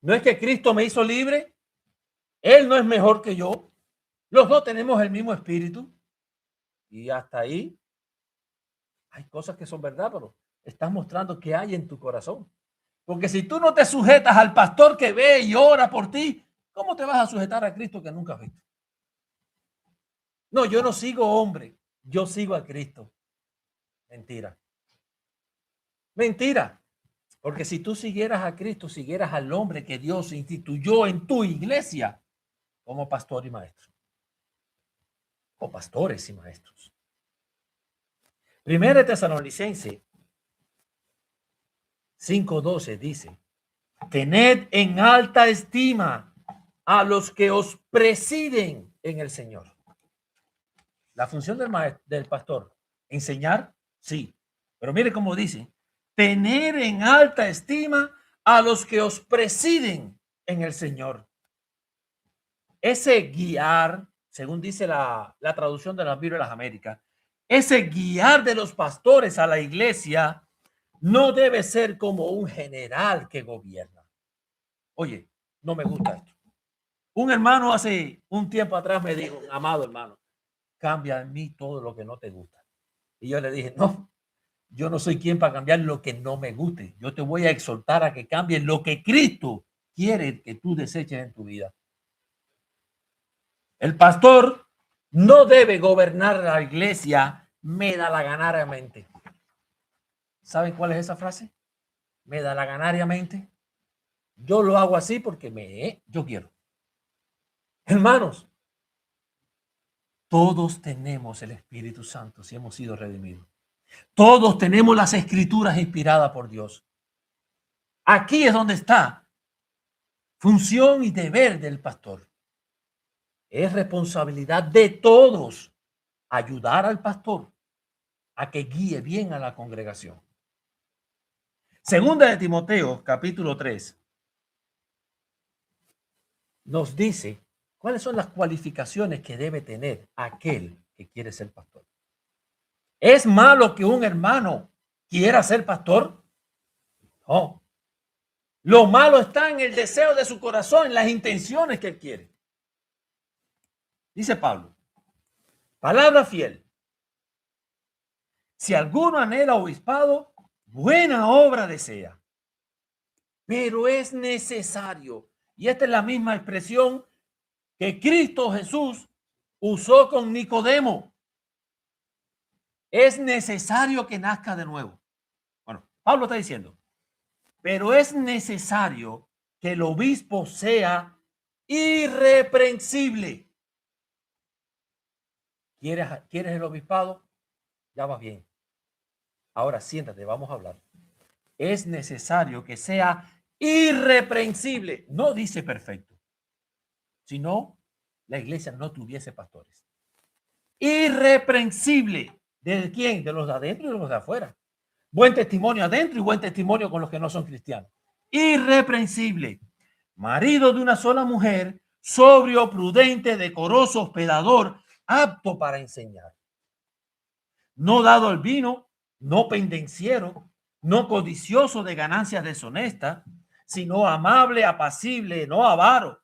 no es que Cristo me hizo libre. Él no es mejor que yo. Los dos tenemos el mismo espíritu. Y hasta ahí hay cosas que son verdad, pero estás mostrando qué hay en tu corazón. Porque si tú no te sujetas al pastor que ve y ora por ti, ¿cómo te vas a sujetar a Cristo que nunca has visto? No, yo no sigo hombre, yo sigo a Cristo. Mentira. Mentira. Porque si tú siguieras a Cristo, siguieras al hombre que Dios instituyó en tu iglesia como pastor y maestro. O pastores y maestros. Primera Tesalonicense 5:12 dice: tened en alta estima a los que os presiden en el Señor. La función del pastor, enseñar, sí. Pero mire cómo dice: tener en alta estima a los que os presiden en el Señor. Ese guiar, según dice la traducción de la Biblia de las Américas, ese guiar de los pastores a la iglesia no debe ser como un general que gobierna. Oye, no me gusta esto. Un hermano hace un tiempo atrás me dijo: amado hermano, cambia en mí todo lo que no te gusta. Y yo le dije: no, yo no soy quien para cambiar lo que no me guste. Yo te voy a exhortar a que cambies lo que Cristo quiere que tú deseches en tu vida. El pastor no debe gobernar la iglesia medalaganariamente. ¿Saben cuál es esa frase? Medalaganariamente. Yo lo hago así porque yo quiero. Hermanos, todos tenemos el Espíritu Santo si hemos sido redimidos. Todos tenemos las escrituras inspiradas por Dios. Aquí es donde está función y deber del pastor. Es responsabilidad de todos ayudar al pastor a que guíe bien a la congregación. Segunda de Timoteo, capítulo 3, nos dice cuáles son las cualificaciones que debe tener aquel que quiere ser pastor. ¿Es malo que un hermano quiera ser pastor? No. Lo malo está en el deseo de su corazón, en las intenciones que él quiere. Dice Pablo, palabra fiel: si alguno anhela obispado, buena obra desea. Pero es necesario, y esta es la misma expresión que Cristo Jesús usó con Nicodemo. Es necesario que nazca de nuevo. Bueno, Pablo está diciendo, pero es necesario que el obispo sea irreprensible. ¿Quieres el obispado? Ya vas bien. Ahora siéntate, vamos a hablar. Es necesario que sea irreprensible. No dice perfecto. Si no, la iglesia no tuviese pastores. Irreprensible. ¿De quién? De los de adentro y de los de afuera. Buen testimonio adentro y buen testimonio con los que no son cristianos. Irreprensible. Marido de una sola mujer, sobrio, prudente, decoroso, hospedador, apto para enseñar. No dado al vino, no pendenciero, no codicioso de ganancias deshonestas, sino amable, apacible, no avaro,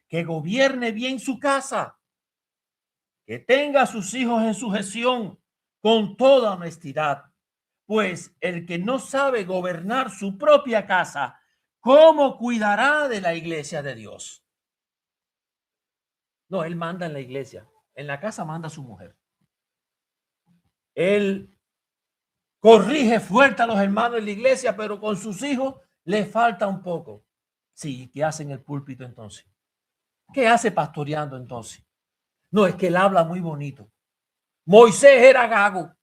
que gobierne bien su casa, que tenga a sus hijos en sujeción con toda honestidad, pues el que no sabe gobernar su propia casa, ¿cómo cuidará de la iglesia de Dios? No, él manda en la iglesia. En la casa manda a su mujer. Él corrige fuerte a los hermanos en la iglesia, pero con sus hijos le falta un poco. Sí, ¿qué hace en el púlpito entonces? ¿Qué hace pastoreando entonces? No, es que él habla muy bonito. Moisés era gago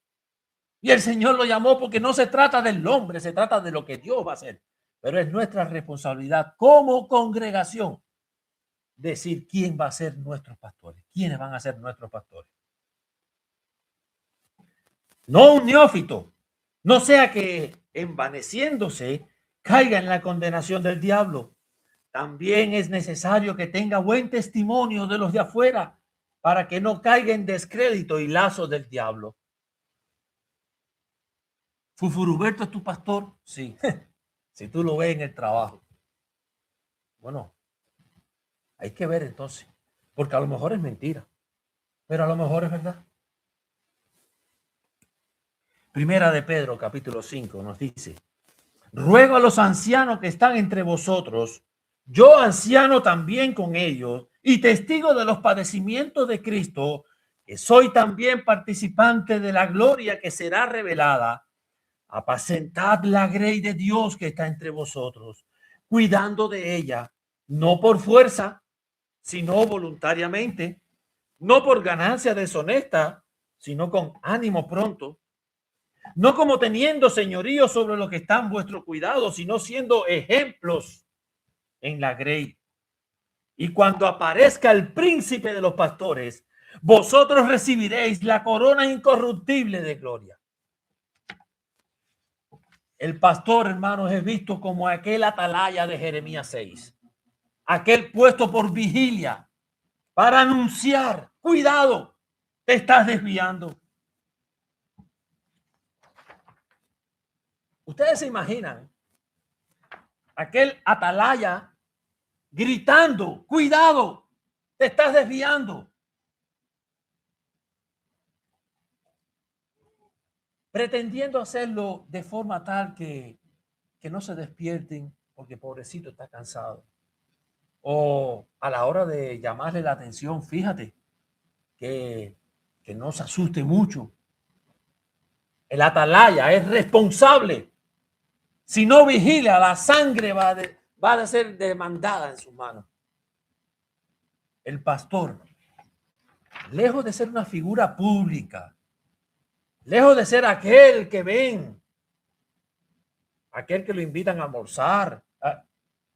y el Señor lo llamó porque no se trata del hombre, se trata de lo que Dios va a hacer. Pero es nuestra responsabilidad como congregación decir quién va a ser nuestros pastores, quiénes van a ser nuestros pastores. No un neófito, no sea que envaneciéndose caiga en la condenación del diablo. También es necesario que tenga buen testimonio de los de afuera para que no caiga en descrédito y lazo del diablo. ¿Fufuruberto es tu pastor? Sí. Si tú lo ves en el trabajo. Bueno, hay que ver entonces, porque a lo mejor es mentira, pero a lo mejor es verdad. Primera de Pedro, capítulo 5, nos dice: ruego a los ancianos que están entre vosotros, yo anciano también con ellos, y testigo de los padecimientos de Cristo, que soy también participante de la gloria que será revelada. Apacentad la grey de Dios que está entre vosotros, cuidando de ella, no por fuerza, sino voluntariamente, no por ganancia deshonesta, sino con ánimo pronto, no como teniendo señorío sobre los que están vuestro cuidado, sino siendo ejemplos en la grey. Y cuando aparezca el príncipe de los pastores, vosotros recibiréis la corona incorruptible de gloria. El pastor, hermanos, es visto como aquel atalaya de Jeremías 6, aquel puesto por vigilia para anunciar: cuidado, te estás desviando. Ustedes se imaginan aquel atalaya gritando: cuidado, te estás desviando. Pretendiendo hacerlo de forma tal que no se despierten porque pobrecito está cansado. O a la hora de llamarle la atención, fíjate que no se asuste mucho. El atalaya es responsable. Si no vigila, la sangre va a ser demandada en sus manos. El pastor, lejos de ser una figura pública, lejos de ser aquel que ven, aquel que lo invitan a almorzar,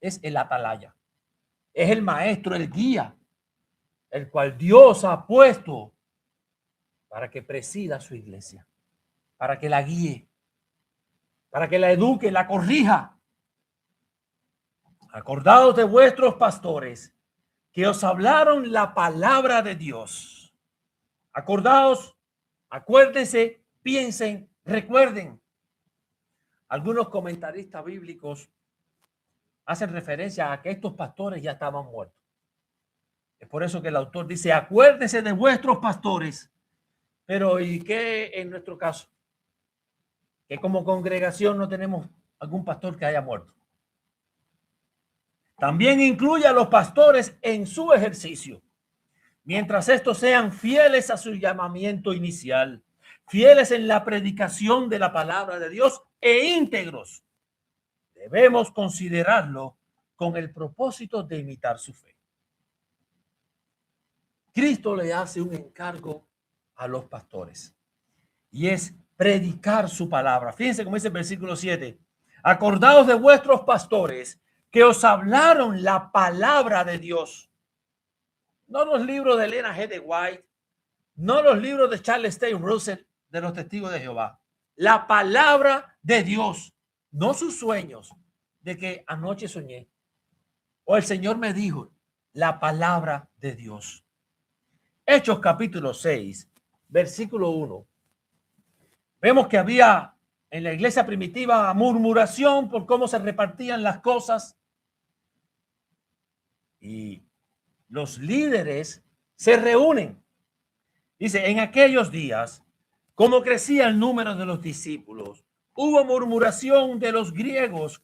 es el atalaya. Es el maestro, el guía, el cual Dios ha puesto para que presida su iglesia, para que la guíe, para que la eduque, la corrija. Acordaos de vuestros pastores que os hablaron la palabra de Dios. Acordaos, acuérdense, piensen, recuerden. Algunos comentaristas bíblicos hacen referencia a que estos pastores ya estaban muertos. Es por eso que el autor dice: acuérdense de vuestros pastores. Pero ¿y qué en nuestro caso? Que como congregación no tenemos algún pastor que haya muerto. También incluye a los pastores en su ejercicio, mientras estos sean fieles a su llamamiento inicial, fieles en la predicación de la palabra de Dios e íntegros. Debemos considerarlo con el propósito de imitar su fe. Cristo le hace un encargo a los pastores y es predicar su palabra. Fíjense cómo dice el versículo 7. Acordaos de vuestros pastores que os hablaron la palabra de Dios. No los libros de Elena G. de White, no los libros de Charles Taylor Russell de los Testigos de Jehová. La palabra de Dios, no sus sueños de que anoche soñé o el Señor me dijo. La palabra de Dios. Hechos capítulo 6, versículo 1. Vemos que había en la iglesia primitiva murmuración por cómo se repartían las cosas. Y los líderes se reúnen. Dice: en aquellos días, como crecía el número de los discípulos, hubo murmuración de los griegos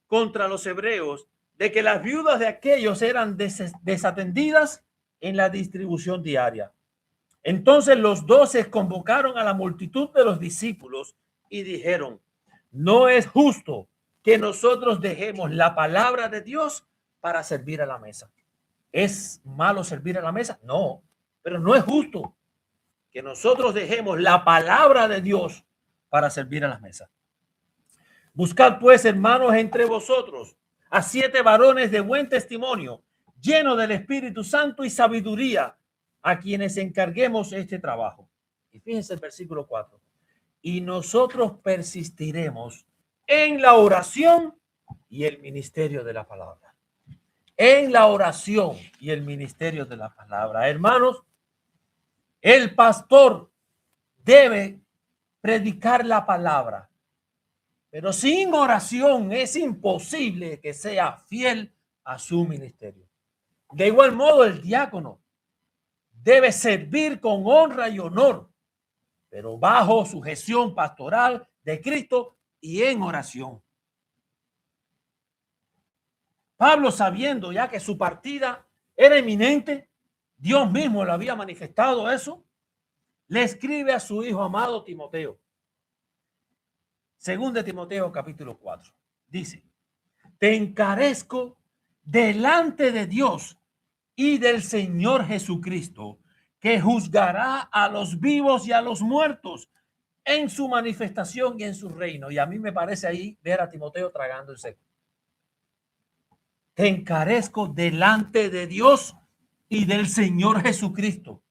contra los hebreos, de que las viudas de aquellos eran desatendidas en la distribución diaria. Entonces los 12 convocaron a la multitud de los discípulos y dijeron: no es justo que nosotros dejemos la palabra de Dios para servir a la mesa. ¿Es malo servir a la mesa? No, pero no es justo que nosotros dejemos la palabra de Dios para servir a las mesas. Buscad pues, hermanos, entre vosotros a 7 varones de buen testimonio, llenos del Espíritu Santo y sabiduría, a quienes encarguemos este trabajo. Y fíjense el versículo 4. Y nosotros persistiremos en la oración y el ministerio de la palabra. En la oración y el ministerio de la palabra. Hermanos, el pastor debe predicar la palabra, pero sin oración es imposible que sea fiel a su ministerio. De igual modo, el diácono debe servir con honra y honor, pero bajo sujeción pastoral de Cristo y en oración. Pablo, sabiendo ya que su partida era inminente, Dios mismo le había manifestado eso, le escribe a su hijo amado Timoteo. Según de Timoteo capítulo 4. Dice: te encarezco delante de Dios y del Señor Jesucristo, que juzgará a los vivos y a los muertos en su manifestación y en su reino. Y a mí me parece ahí ver a Timoteo tragando el seco. Te encarezco delante de Dios y del Señor Jesucristo,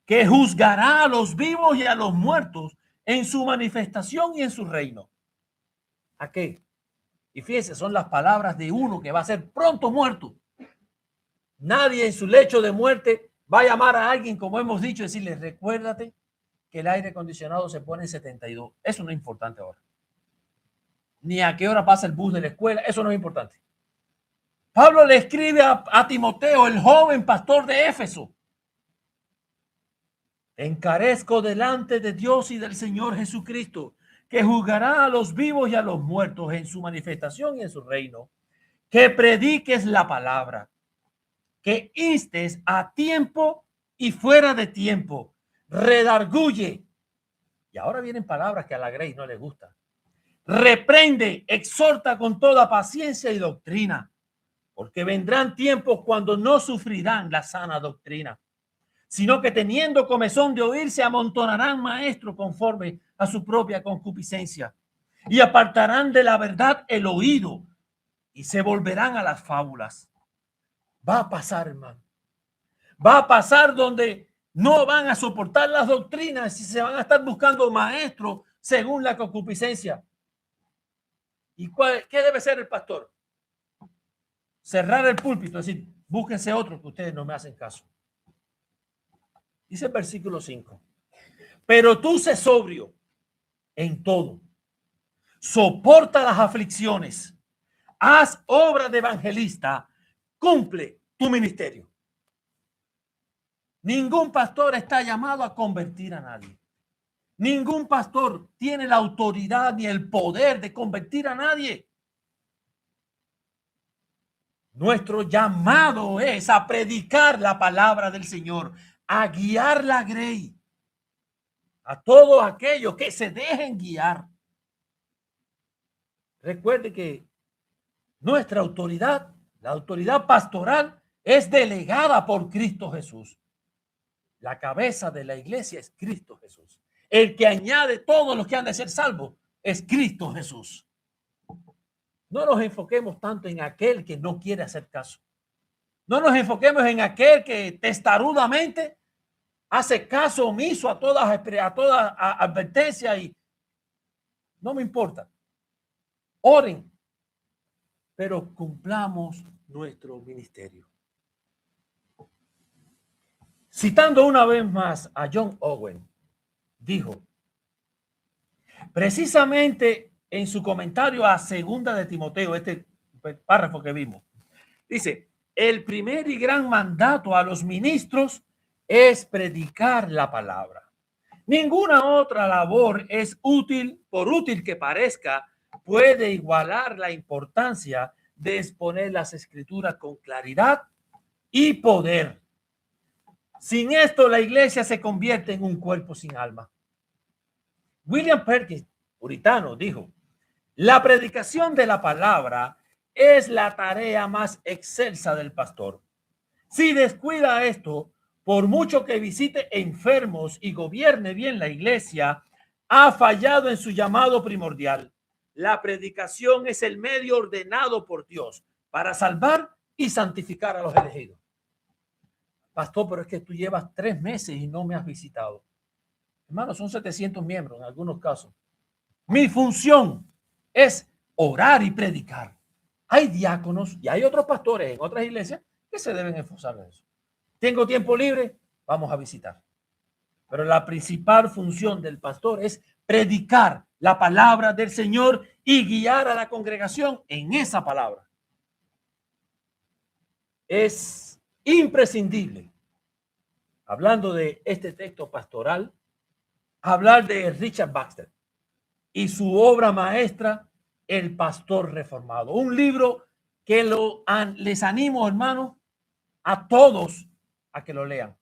que juzgará a los vivos y a los muertos en su manifestación y en su reino. ¿A qué? Y fíjense, son las palabras de uno que va a ser pronto muerto. Nadie en su lecho de muerte va a llamar a alguien, como hemos dicho, y decirle: recuérdate que el aire acondicionado se pone en 72. Eso no es importante ahora. Ni a qué hora pasa el bus de la escuela. Eso no es importante. Pablo le escribe a Timoteo, el joven pastor de Éfeso: encarezco delante de Dios y del Señor Jesucristo, que juzgará a los vivos y a los muertos en su manifestación y en su reino, que prediques la palabra, que instes a tiempo y fuera de tiempo, redarguye. Y ahora vienen palabras que a la Grey no le gustan. Reprende, exhorta con toda paciencia y doctrina, porque vendrán tiempos cuando no sufrirán la sana doctrina, sino que teniendo comezón de oír, se amontonarán maestros conforme a su propia concupiscencia, y apartarán de la verdad el oído, y se volverán a las fábulas. Va a pasar, hermano. Va a pasar donde no van a soportar las doctrinas y se van a estar buscando maestros según la concupiscencia. ¿Y qué debe ser el pastor? Cerrar el púlpito, es decir, búsquense otro que ustedes no me hacen caso. Dice el versículo 5. Pero tú sé sobrio en todo. Soporta las aflicciones. Haz obra de evangelista. Cumple tu ministerio. Ningún pastor está llamado a convertir a nadie. Ningún pastor tiene la autoridad ni el poder de convertir a nadie. Nuestro llamado es a predicar la palabra del Señor, a guiar la grey, a todos aquellos que se dejen guiar. Recuerde que nuestra autoridad, la autoridad pastoral, es delegada por Cristo Jesús. La cabeza de la iglesia es Cristo Jesús. El que añade todos los que han de ser salvos es Cristo Jesús. No nos enfoquemos tanto en aquel que no quiere hacer caso. No nos enfoquemos en aquel que testarudamente hace caso omiso a toda advertencia y no me importa. Oren, pero cumplamos nuestro ministerio. Citando una vez más a John Owen, dijo, precisamente en su comentario a Segunda de Timoteo, este párrafo que vimos, dice, el primer y gran mandato a los ministros es predicar la palabra. Ninguna otra labor es útil, por útil que parezca, puede igualar la importancia de exponer las escrituras con claridad y poder. Sin esto, la iglesia se convierte en un cuerpo sin alma. William Perkins, puritano, dijo: la predicación de la palabra es la tarea más excelsa del pastor. Si descuida esto, por mucho que visite enfermos y gobierne bien la iglesia, ha fallado en su llamado primordial. La predicación es el medio ordenado por Dios para salvar y santificar a los elegidos. Pastor, pero es que tú llevas 3 meses y no me has visitado. Hermano, son 700 miembros en algunos casos. Mi función es orar y predicar. Hay diáconos y hay otros pastores en otras iglesias que se deben esforzar en eso. Tengo tiempo libre, vamos a visitar. Pero la principal función del pastor es predicar la palabra del Señor y guiar a la congregación en esa palabra. Es imprescindible, hablando de este texto pastoral, hablar de Richard Baxter y su obra maestra, El Pastor Reformado. Un libro que les animo, hermanos, a todos a que lo lean.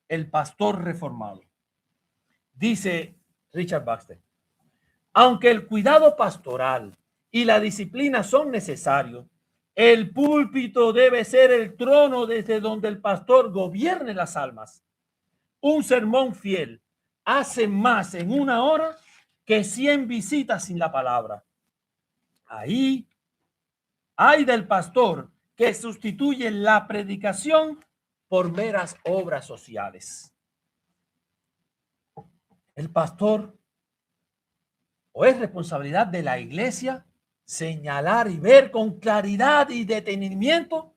El Pastor Reformado. Dice Richard Baxter: aunque el cuidado pastoral y la disciplina son necesarios, el púlpito debe ser el trono desde donde el pastor gobierne las almas. Un sermón fiel hace más en 1 hora que 100 visitas sin la palabra. Ahí hay del pastor que sustituye la predicación por meras obras sociales. El pastor, o es responsabilidad de la iglesia, señalar y ver con claridad y detenimiento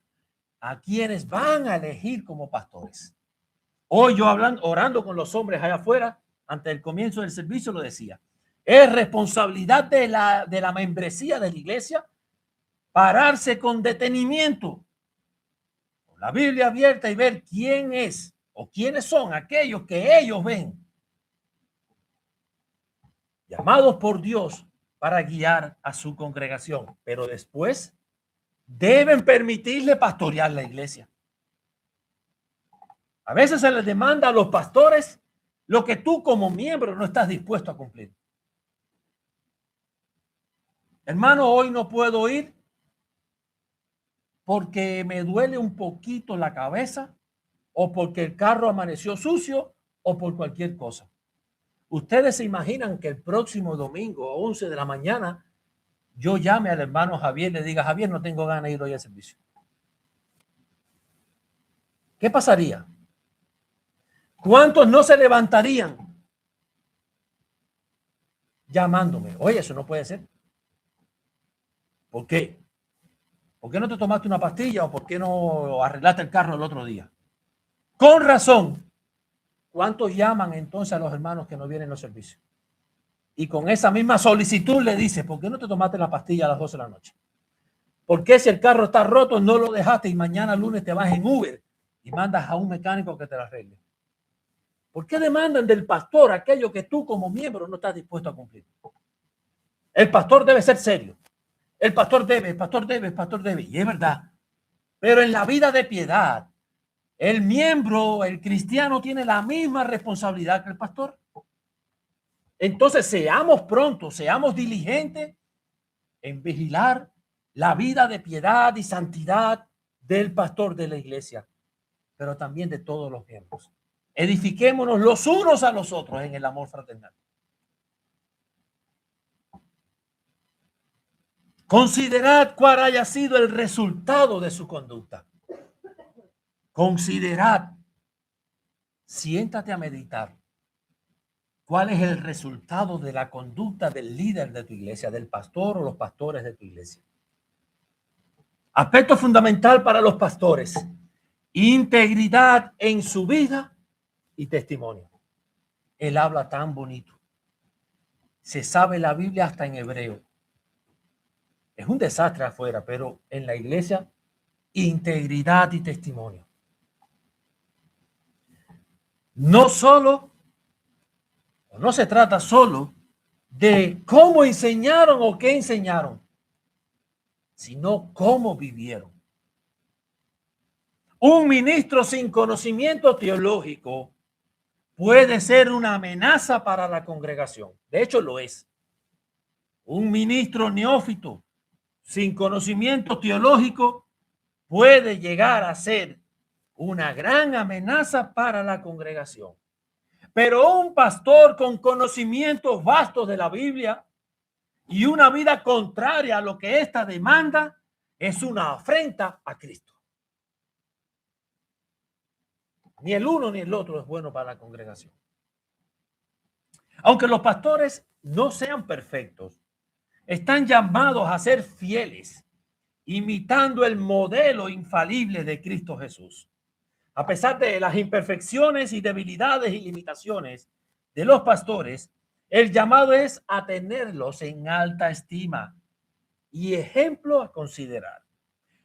a quienes van a elegir como pastores. Hoy yo orando con los hombres allá afuera, ante el comienzo del servicio, lo decía: es responsabilidad de la membresía de la iglesia pararse con detenimiento, con la Biblia abierta, y ver quién es o quiénes son aquellos que ellos ven llamados por Dios para guiar a su congregación, pero después deben permitirle pastorear la iglesia. A veces se les demanda a los pastores lo que tú como miembro no estás dispuesto a cumplir. Hermano, hoy no puedo ir porque me duele un poquito la cabeza, o porque el carro amaneció sucio, o por cualquier cosa. Ustedes se imaginan que el próximo domingo a 11 de la mañana yo llame al hermano Javier y le diga: Javier, no tengo ganas de ir hoy al servicio. ¿Qué pasaría? ¿Cuántos no se levantarían llamándome? Oye, eso no puede ser. ¿Por qué? ¿Por qué no te tomaste una pastilla, o por qué no arreglaste el carro el otro día? Con razón. ¿Cuántos llaman entonces a los hermanos que no vienen a los servicios? Y con esa misma solicitud le dice: ¿por qué no te tomaste la pastilla a las 12 de la noche? ¿Por qué, si el carro está roto, no lo dejaste y mañana lunes te vas en Uber y mandas a un mecánico que te lo arregle? ¿Por qué demandan del pastor aquello que tú como miembro no estás dispuesto a cumplir? El pastor debe ser serio. El pastor debe, el pastor debe, el pastor debe. Y es verdad. Pero en la vida de piedad, el miembro, el cristiano, tiene la misma responsabilidad que el pastor. Entonces, seamos prontos, seamos diligentes en vigilar la vida de piedad y santidad del pastor de la iglesia, pero también de todos los miembros. Edifiquémonos los unos a los otros en el amor fraternal. Considerad cuál haya sido el resultado de su conducta. Considerad, siéntate a meditar. ¿Cuál es el resultado de la conducta del líder de tu iglesia, del pastor o los pastores de tu iglesia? Aspecto fundamental para los pastores: integridad en su vida y testimonio. Él habla tan bonito. Se sabe la Biblia hasta en hebreo. Es un desastre afuera, pero en la iglesia, integridad y testimonio. No se trata solo de cómo enseñaron o qué enseñaron, sino cómo vivieron. Un ministro sin conocimiento teológico puede ser una amenaza para la congregación. De hecho, lo es. Un ministro neófito sin conocimiento teológico puede llegar a ser una gran amenaza para la congregación. Pero un pastor con conocimientos vastos de la Biblia y una vida contraria a lo que ésta demanda es una afrenta a Cristo. Ni el uno ni el otro es bueno para la congregación. Aunque los pastores no sean perfectos, están llamados a ser fieles, imitando el modelo infalible de Cristo Jesús. A pesar de las imperfecciones y debilidades y limitaciones de los pastores, el llamado es a tenerlos en alta estima y ejemplo a considerar.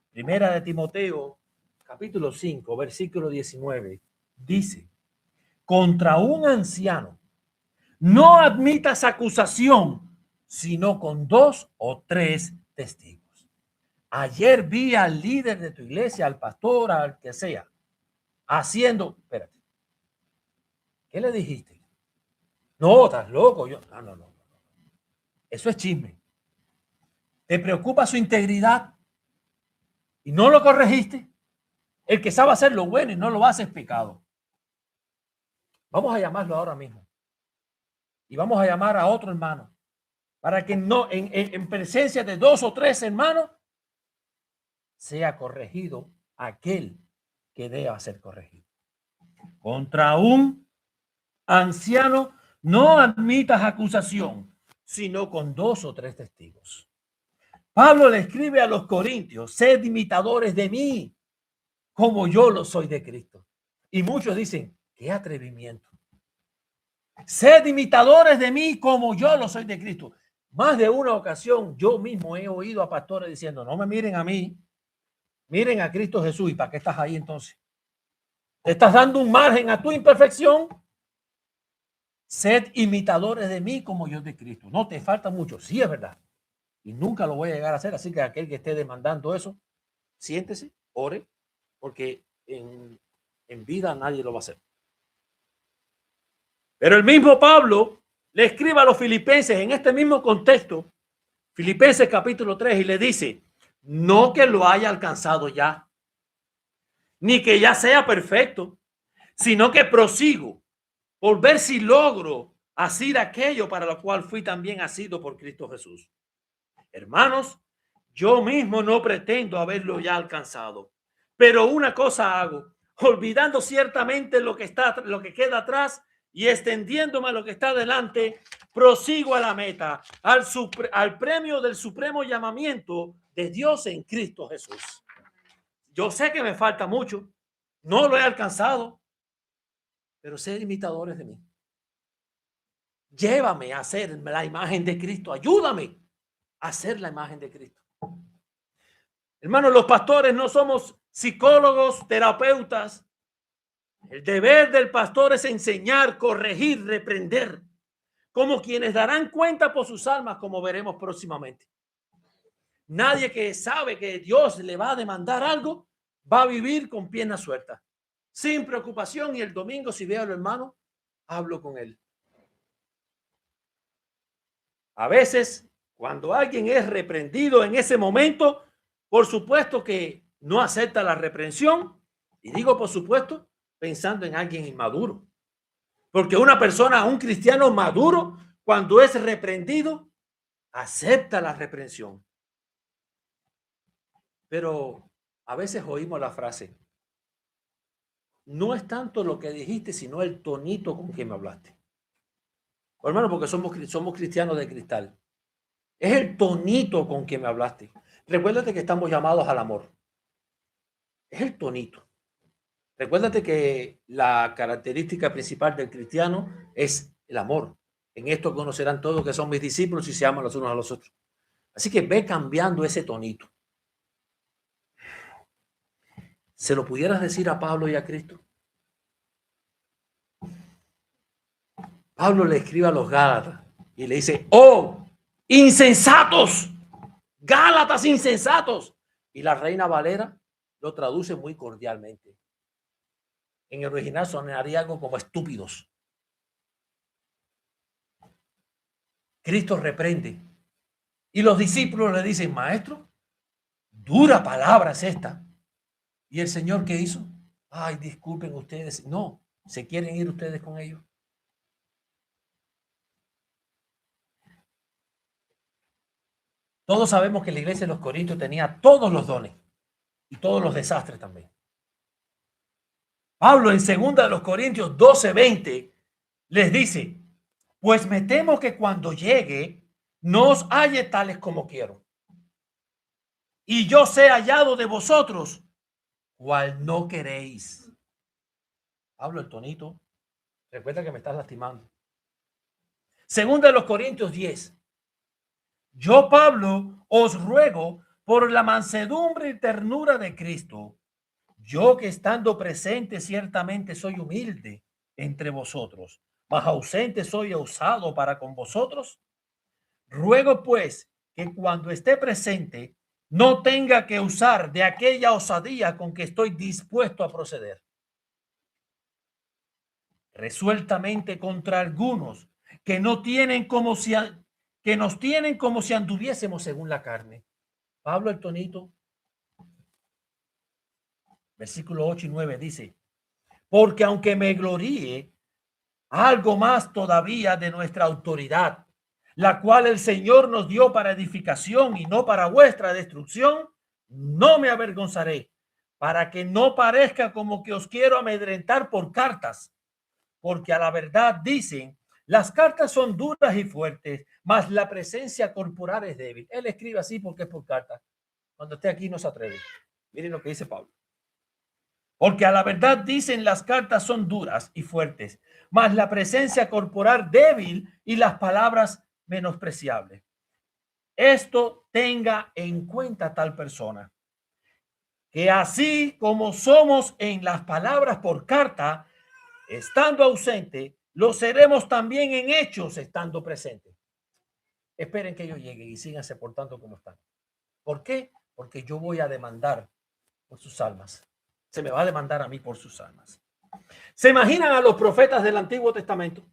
Primera de Timoteo, capítulo 5, versículo 19, dice: contra un anciano no admitas acusación, sino con 2 o 3 testigos. Ayer vi al líder de tu iglesia, al pastor, al que sea, haciendo, espérate, ¿qué le dijiste? No, estás loco. No. Eso es chisme. ¿Te preocupa su integridad y no lo corregiste? El que sabe hacer lo bueno y no lo hace es pecado. Vamos a llamarlo ahora mismo. Y vamos a llamar a otro hermano para que no, en presencia de 2 o 3 hermanos, sea corregido aquel que deba ser corregido. Contra un anciano no admitas acusación, sino con 2 o 3 testigos. Pablo le escribe a los corintios: sed imitadores de mí, como yo lo soy de Cristo. Y muchos dicen: qué atrevimiento. Sed imitadores de mí, como yo lo soy de Cristo. Más de una ocasión yo mismo he oído a pastores diciendo: no me miren a mí, miren a Cristo Jesús. ¿Y para qué estás ahí entonces? ¿Te estás dando un margen a tu imperfección? Sed imitadores de mí como yo de Cristo. No te falta mucho. Sí, es verdad. Y nunca lo voy a llegar a hacer. Así que aquel que esté demandando eso, siéntese, ore, porque en vida nadie lo va a hacer. Pero el mismo Pablo le escribe a los filipenses en este mismo contexto, Filipenses capítulo 3, y le dice: no que lo haya alcanzado ya, ni que ya sea perfecto, sino que prosigo por ver si logro hacer aquello para lo cual fui también asido por Cristo Jesús. Hermanos, yo mismo no pretendo haberlo ya alcanzado, pero una cosa hago, olvidando ciertamente lo que queda atrás y extendiéndome a lo que está delante, prosigo a la meta, al premio del supremo llamamiento de Dios en Cristo Jesús. Yo sé que me falta mucho, no lo he alcanzado, pero sed imitadores de mí. Llévame a hacer la imagen de Cristo, ayúdame a hacer la imagen de Cristo. Hermanos, los pastores no somos psicólogos, terapeutas. El deber del pastor es enseñar, corregir, reprender, como quienes darán cuenta por sus almas, como veremos próximamente. Nadie que sabe que Dios le va a demandar algo va a vivir con piernas sueltas, sin preocupación, y el domingo, si veo al hermano, hablo con él. A veces, cuando alguien es reprendido en ese momento, por supuesto que no acepta la reprensión, y digo por supuesto pensando en alguien inmaduro, porque una persona, un cristiano maduro, cuando es reprendido, acepta la reprensión. Pero a veces oímos la frase: no es tanto lo que dijiste, sino el tonito con que me hablaste. Hermano, porque somos cristianos de cristal. Es el tonito con que me hablaste. Recuérdate que estamos llamados al amor. Es el tonito. Recuérdate que la característica principal del cristiano es el amor. En esto conocerán todos que son mis discípulos y se aman los unos a los otros. Así que ve cambiando ese tonito. ¿Se lo pudieras decir a Pablo y a Cristo? Pablo le escribe a los Gálatas y le dice: ¡oh, insensatos! ¡Gálatas insensatos! Y la Reina Valera lo traduce muy cordialmente. En el original sonaría algo como estúpidos. Cristo reprende. Y los discípulos le dicen, maestro, dura palabra es esta. ¿Y el Señor qué hizo? Ay, disculpen ustedes. No, ¿se quieren ir ustedes con ellos? Todos sabemos que la iglesia de los Corintios tenía todos los dones y todos los desastres también. Pablo en 2 Corintios 12:20 les dice, pues me temo que cuando llegue no os halle tales como quiero. Y yo sé hallado de vosotros, cual no queréis. Hablo el tonito. Recuerda que me estás lastimando. 2 Corintios 10. Yo, Pablo, os ruego por la mansedumbre y ternura de Cristo, yo que estando presente ciertamente soy humilde entre vosotros, mas ausente soy osado para con vosotros. Ruego pues que cuando esté presente no tenga que usar de aquella osadía con que estoy dispuesto a proceder. Resueltamente contra algunos que no tienen como si que nos tienen como si anduviésemos según la carne. Pablo el tonito, versículo 8 y 9 dice, porque aunque me gloríe algo más todavía de nuestra autoridad, la cual el Señor nos dio para edificación y no para vuestra destrucción, no me avergonzaré, para que no parezca como que os quiero amedrentar por cartas, porque a la verdad dicen, las cartas son duras y fuertes, mas la presencia corporal es débil. Él escribe así porque es por carta. Cuando esté aquí no se atreve. Miren lo que dice Pablo. Porque a la verdad dicen, las cartas son duras y fuertes, mas la presencia corporal débil y las palabras menospreciables. Esto tenga en cuenta tal persona, que así como somos en las palabras por carta, estando ausente, lo seremos también en hechos estando presentes. Esperen que ellos lleguen y síganse portando como están. ¿Por qué? Porque yo voy a demandar por sus almas. Se me va a demandar a mí por sus almas. ¿Se imaginan a los profetas del Antiguo Testamento?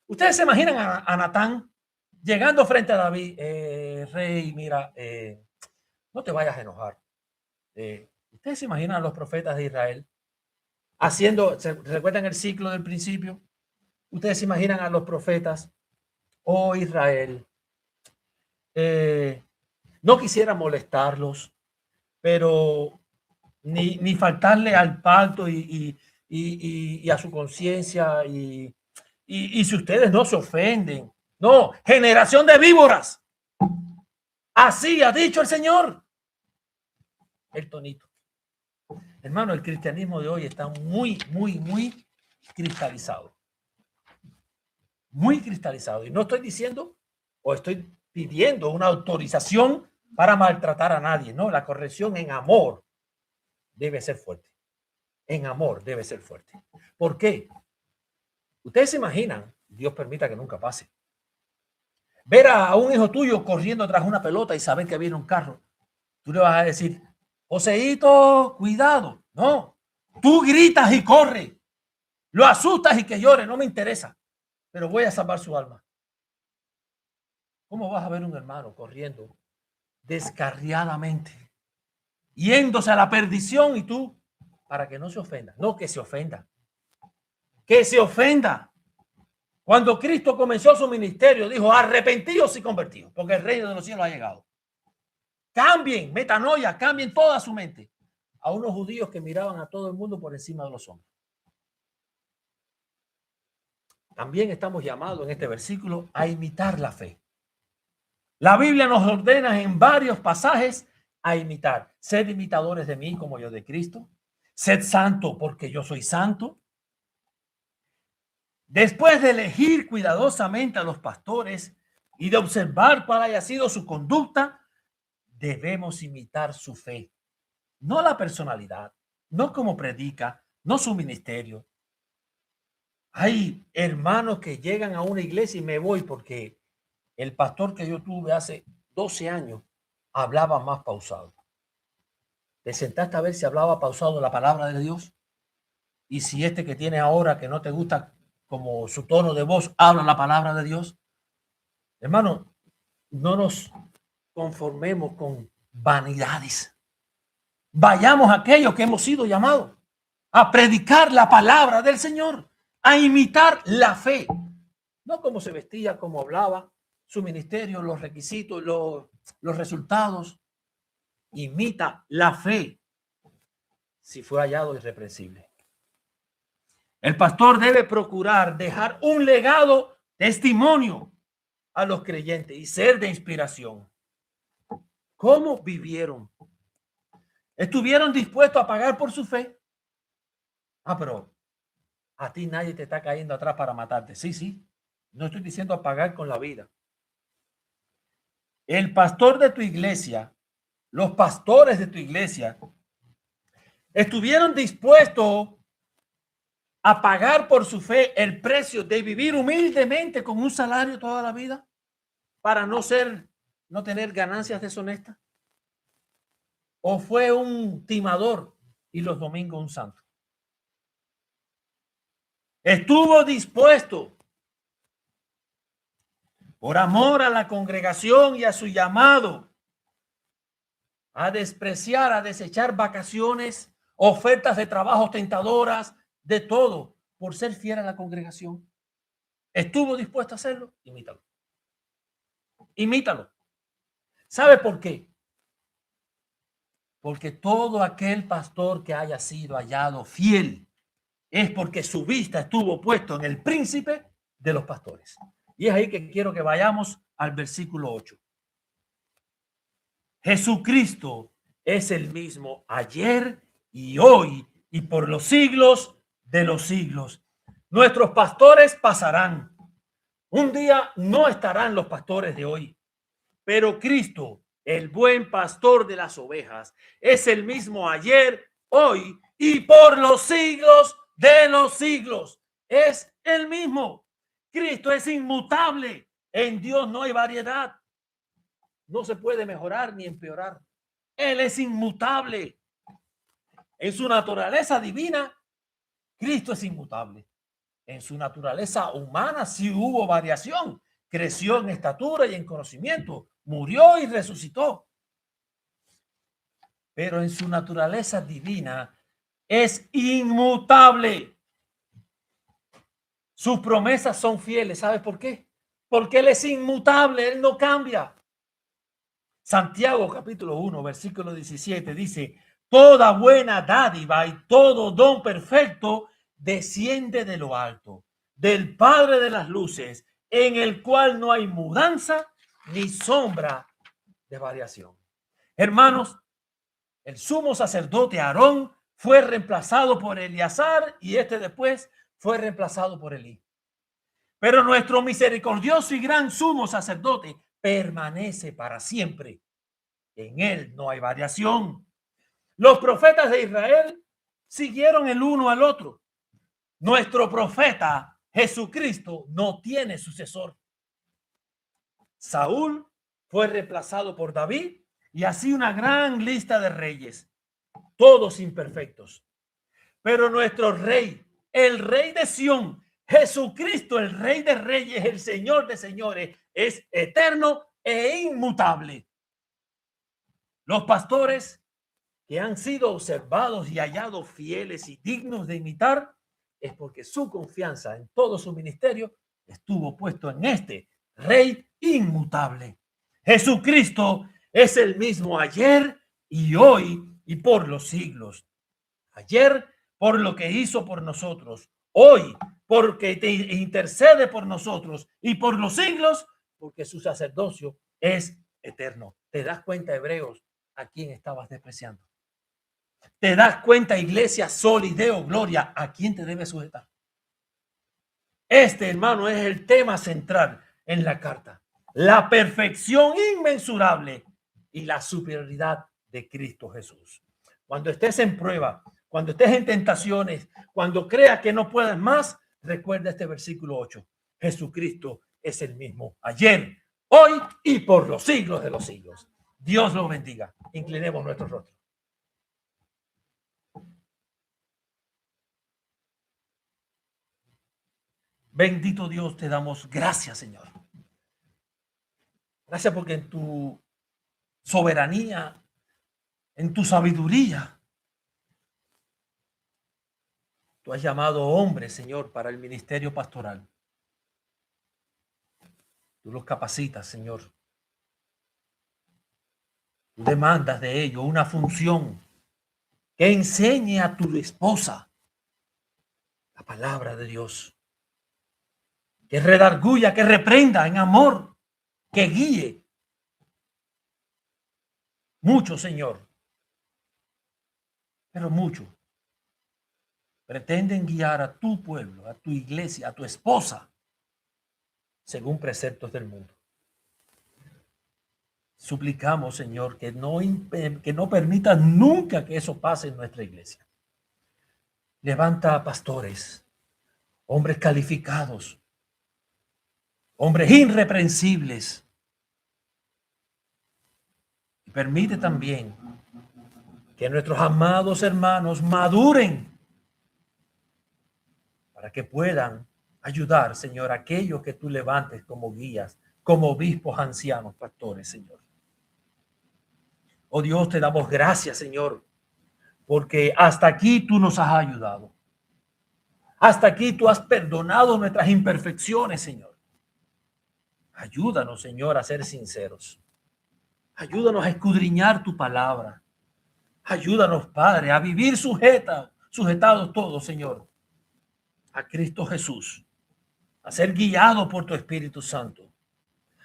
¿Ustedes se imaginan a Natán llegando frente a David? Rey, mira, no te vayas a enojar. ¿Ustedes se imaginan a los profetas de Israel haciendo, ¿se recuerdan el ciclo del principio? Ustedes se imaginan a los profetas, oh Israel, no quisiera molestarlos, pero ni faltarle al pacto y a su conciencia y si ustedes no se ofenden. No, generación de víboras. Así ha dicho el Señor. El tonito. Hermano, el cristianismo de hoy está muy cristalizado. Muy cristalizado. Y no estoy diciendo o estoy pidiendo una autorización para maltratar a nadie. No, la corrección en amor debe ser fuerte. En amor debe ser fuerte. ¿Por qué? Ustedes se imaginan, Dios permita que nunca pase, ver a un hijo tuyo corriendo tras una pelota y saber que viene un carro. Tú le vas a decir, Joseito, cuidado. No, tú gritas y corre. Lo asustas y que llore, no me interesa. Pero voy a salvar su alma. ¿Cómo vas a ver un hermano corriendo descarriadamente, yéndose a la perdición y tú, para que no se ofenda? No, que se ofenda. Que se ofenda. Cuando Cristo comenzó su ministerio, dijo, arrepentidos y convertidos, porque el reino de los cielos ha llegado. Cambien, metanoia, cambien toda su mente. A unos judíos que miraban a todo el mundo por encima de los hombres. También estamos llamados en este versículo a imitar la fe. La Biblia nos ordena en varios pasajes a imitar. Sed imitadores de mí como yo de Cristo. Sed santo porque yo soy santo. Después de elegir cuidadosamente a los pastores y de observar cuál haya sido su conducta, debemos imitar su fe. No la personalidad, no cómo predica, no su ministerio. Hay hermanos que llegan a una iglesia y me voy porque el pastor que yo tuve hace 12 años hablaba más pausado. ¿Te sentaste a ver si hablaba pausado la palabra de Dios? Y si este que tienes ahora, que no te gusta como su tono de voz, habla la palabra de Dios. Hermano, no nos conformemos con vanidades. Vayamos a aquellos que hemos sido llamados a predicar la palabra del Señor, a imitar la fe. No como se vestía, como hablaba, su ministerio, los requisitos, los resultados. Imita la fe si fue hallado irreprensible. El pastor debe procurar dejar un legado, testimonio a los creyentes y ser de inspiración. ¿Cómo vivieron? ¿Estuvieron dispuestos a pagar por su fe? Pero a ti nadie te está cayendo atrás para matarte. Sí. No estoy diciendo a pagar con la vida. El pastor de tu iglesia, los pastores de tu iglesia, estuvieron dispuestos a pagar por su fe el precio de vivir humildemente con un salario toda la vida para no tener ganancias deshonestas. ¿O fue un timador y los domingos un santo? Estuvo dispuesto por amor a la congregación y a su llamado a despreciar, a desechar vacaciones, ofertas de trabajo tentadoras, de todo, por ser fiel a la congregación. ¿Estuvo dispuesto a hacerlo? Imítalo. Imítalo. ¿Sabe por qué? Porque todo aquel pastor que haya sido hallado fiel es porque su vista estuvo puesto en el príncipe de los pastores. Y es ahí que quiero que vayamos al versículo 8. Jesucristo es el mismo ayer y hoy y por los siglos de los siglos. Nuestros pastores pasarán. Un día no estarán los pastores de hoy, pero Cristo, el buen pastor de las ovejas, es el mismo ayer, hoy y por los siglos de los siglos. Es el mismo. Cristo es inmutable. En Dios no hay variedad. No se puede mejorar ni empeorar. Él es inmutable. En su naturaleza divina, Cristo es inmutable. En su naturaleza humana sí hubo variación. Creció en estatura y en conocimiento. Murió y resucitó. Pero en su naturaleza divina es inmutable. Sus promesas son fieles. ¿Sabes por qué? Porque Él es inmutable. Él no cambia. Santiago capítulo 1, versículo 17 dice: toda buena dádiva y todo don perfecto desciende de lo alto, del Padre de las luces, en el cual no hay mudanza ni sombra de variación. Hermanos, el sumo sacerdote Aarón fue reemplazado por Eleazar y este después fue reemplazado por Elí. Pero nuestro misericordioso y gran sumo sacerdote permanece para siempre. En él no hay variación. Los profetas de Israel siguieron el uno al otro. Nuestro profeta Jesucristo no tiene sucesor. Saúl fue reemplazado por David y así una gran lista de reyes, todos imperfectos. Pero nuestro rey, el rey de Sión, Jesucristo, el rey de reyes, el Señor de señores, es eterno e inmutable. Los pastores que han sido observados y hallados fieles y dignos de imitar es porque su confianza en todo su ministerio estuvo puesto en este rey inmutable. Jesucristo es el mismo ayer y hoy y por los siglos. Ayer por lo que hizo por nosotros, hoy porque te intercede por nosotros y por los siglos porque su sacerdocio es eterno. ¿Te das cuenta, Hebreos, a quién estabas despreciando? ¿Te das cuenta, Iglesia Sol y Deo Gloria, a quién te debes sujetar? Este, hermano, es el tema central en la carta. La perfección inmensurable y la superioridad de Cristo Jesús. Cuando estés en prueba, cuando estés en tentaciones, cuando creas que no puedes más, recuerda este versículo 8. Jesucristo es el mismo ayer, hoy y por los siglos de los siglos. Dios lo bendiga. Inclinemos nuestro rostro. Bendito Dios, te damos gracias, Señor. Gracias porque en tu soberanía, en tu sabiduría, tú has llamado hombres, Señor, para el ministerio pastoral. Tú los capacitas, Señor. Tú demandas de ellos una función que enseñe a tu esposa la palabra de Dios. Que redarguya, que reprenda en amor, que guíe. Mucho, Señor. Pero mucho. Pretenden guiar a tu pueblo, a tu iglesia, a tu esposa, según preceptos del mundo. Suplicamos, Señor, que no permita nunca que eso pase en nuestra iglesia. Levanta a pastores, hombres calificados, hombres irreprensibles. Y permite también que nuestros amados hermanos maduren para que puedan ayudar, Señor, a aquellos que tú levantes como guías, como obispos, ancianos, pastores, Señor. Oh Dios, te damos gracias, Señor, porque hasta aquí tú nos has ayudado. Hasta aquí tú has perdonado nuestras imperfecciones, Señor. Ayúdanos, Señor, a ser sinceros. Ayúdanos a escudriñar tu palabra. Ayúdanos, Padre, a vivir sujetados todos, Señor, a Cristo Jesús, a ser guiados por tu Espíritu Santo,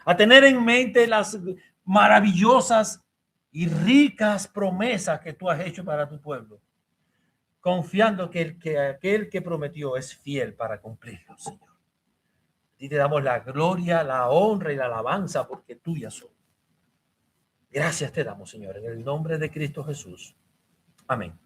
a tener en mente las maravillosas y ricas promesas que tú has hecho para tu pueblo, confiando que aquel que prometió es fiel para cumplirlo, Señor. Y te damos la gloria, la honra y la alabanza porque tuya son. Gracias te damos, Señor, en el nombre de Cristo Jesús. Amén.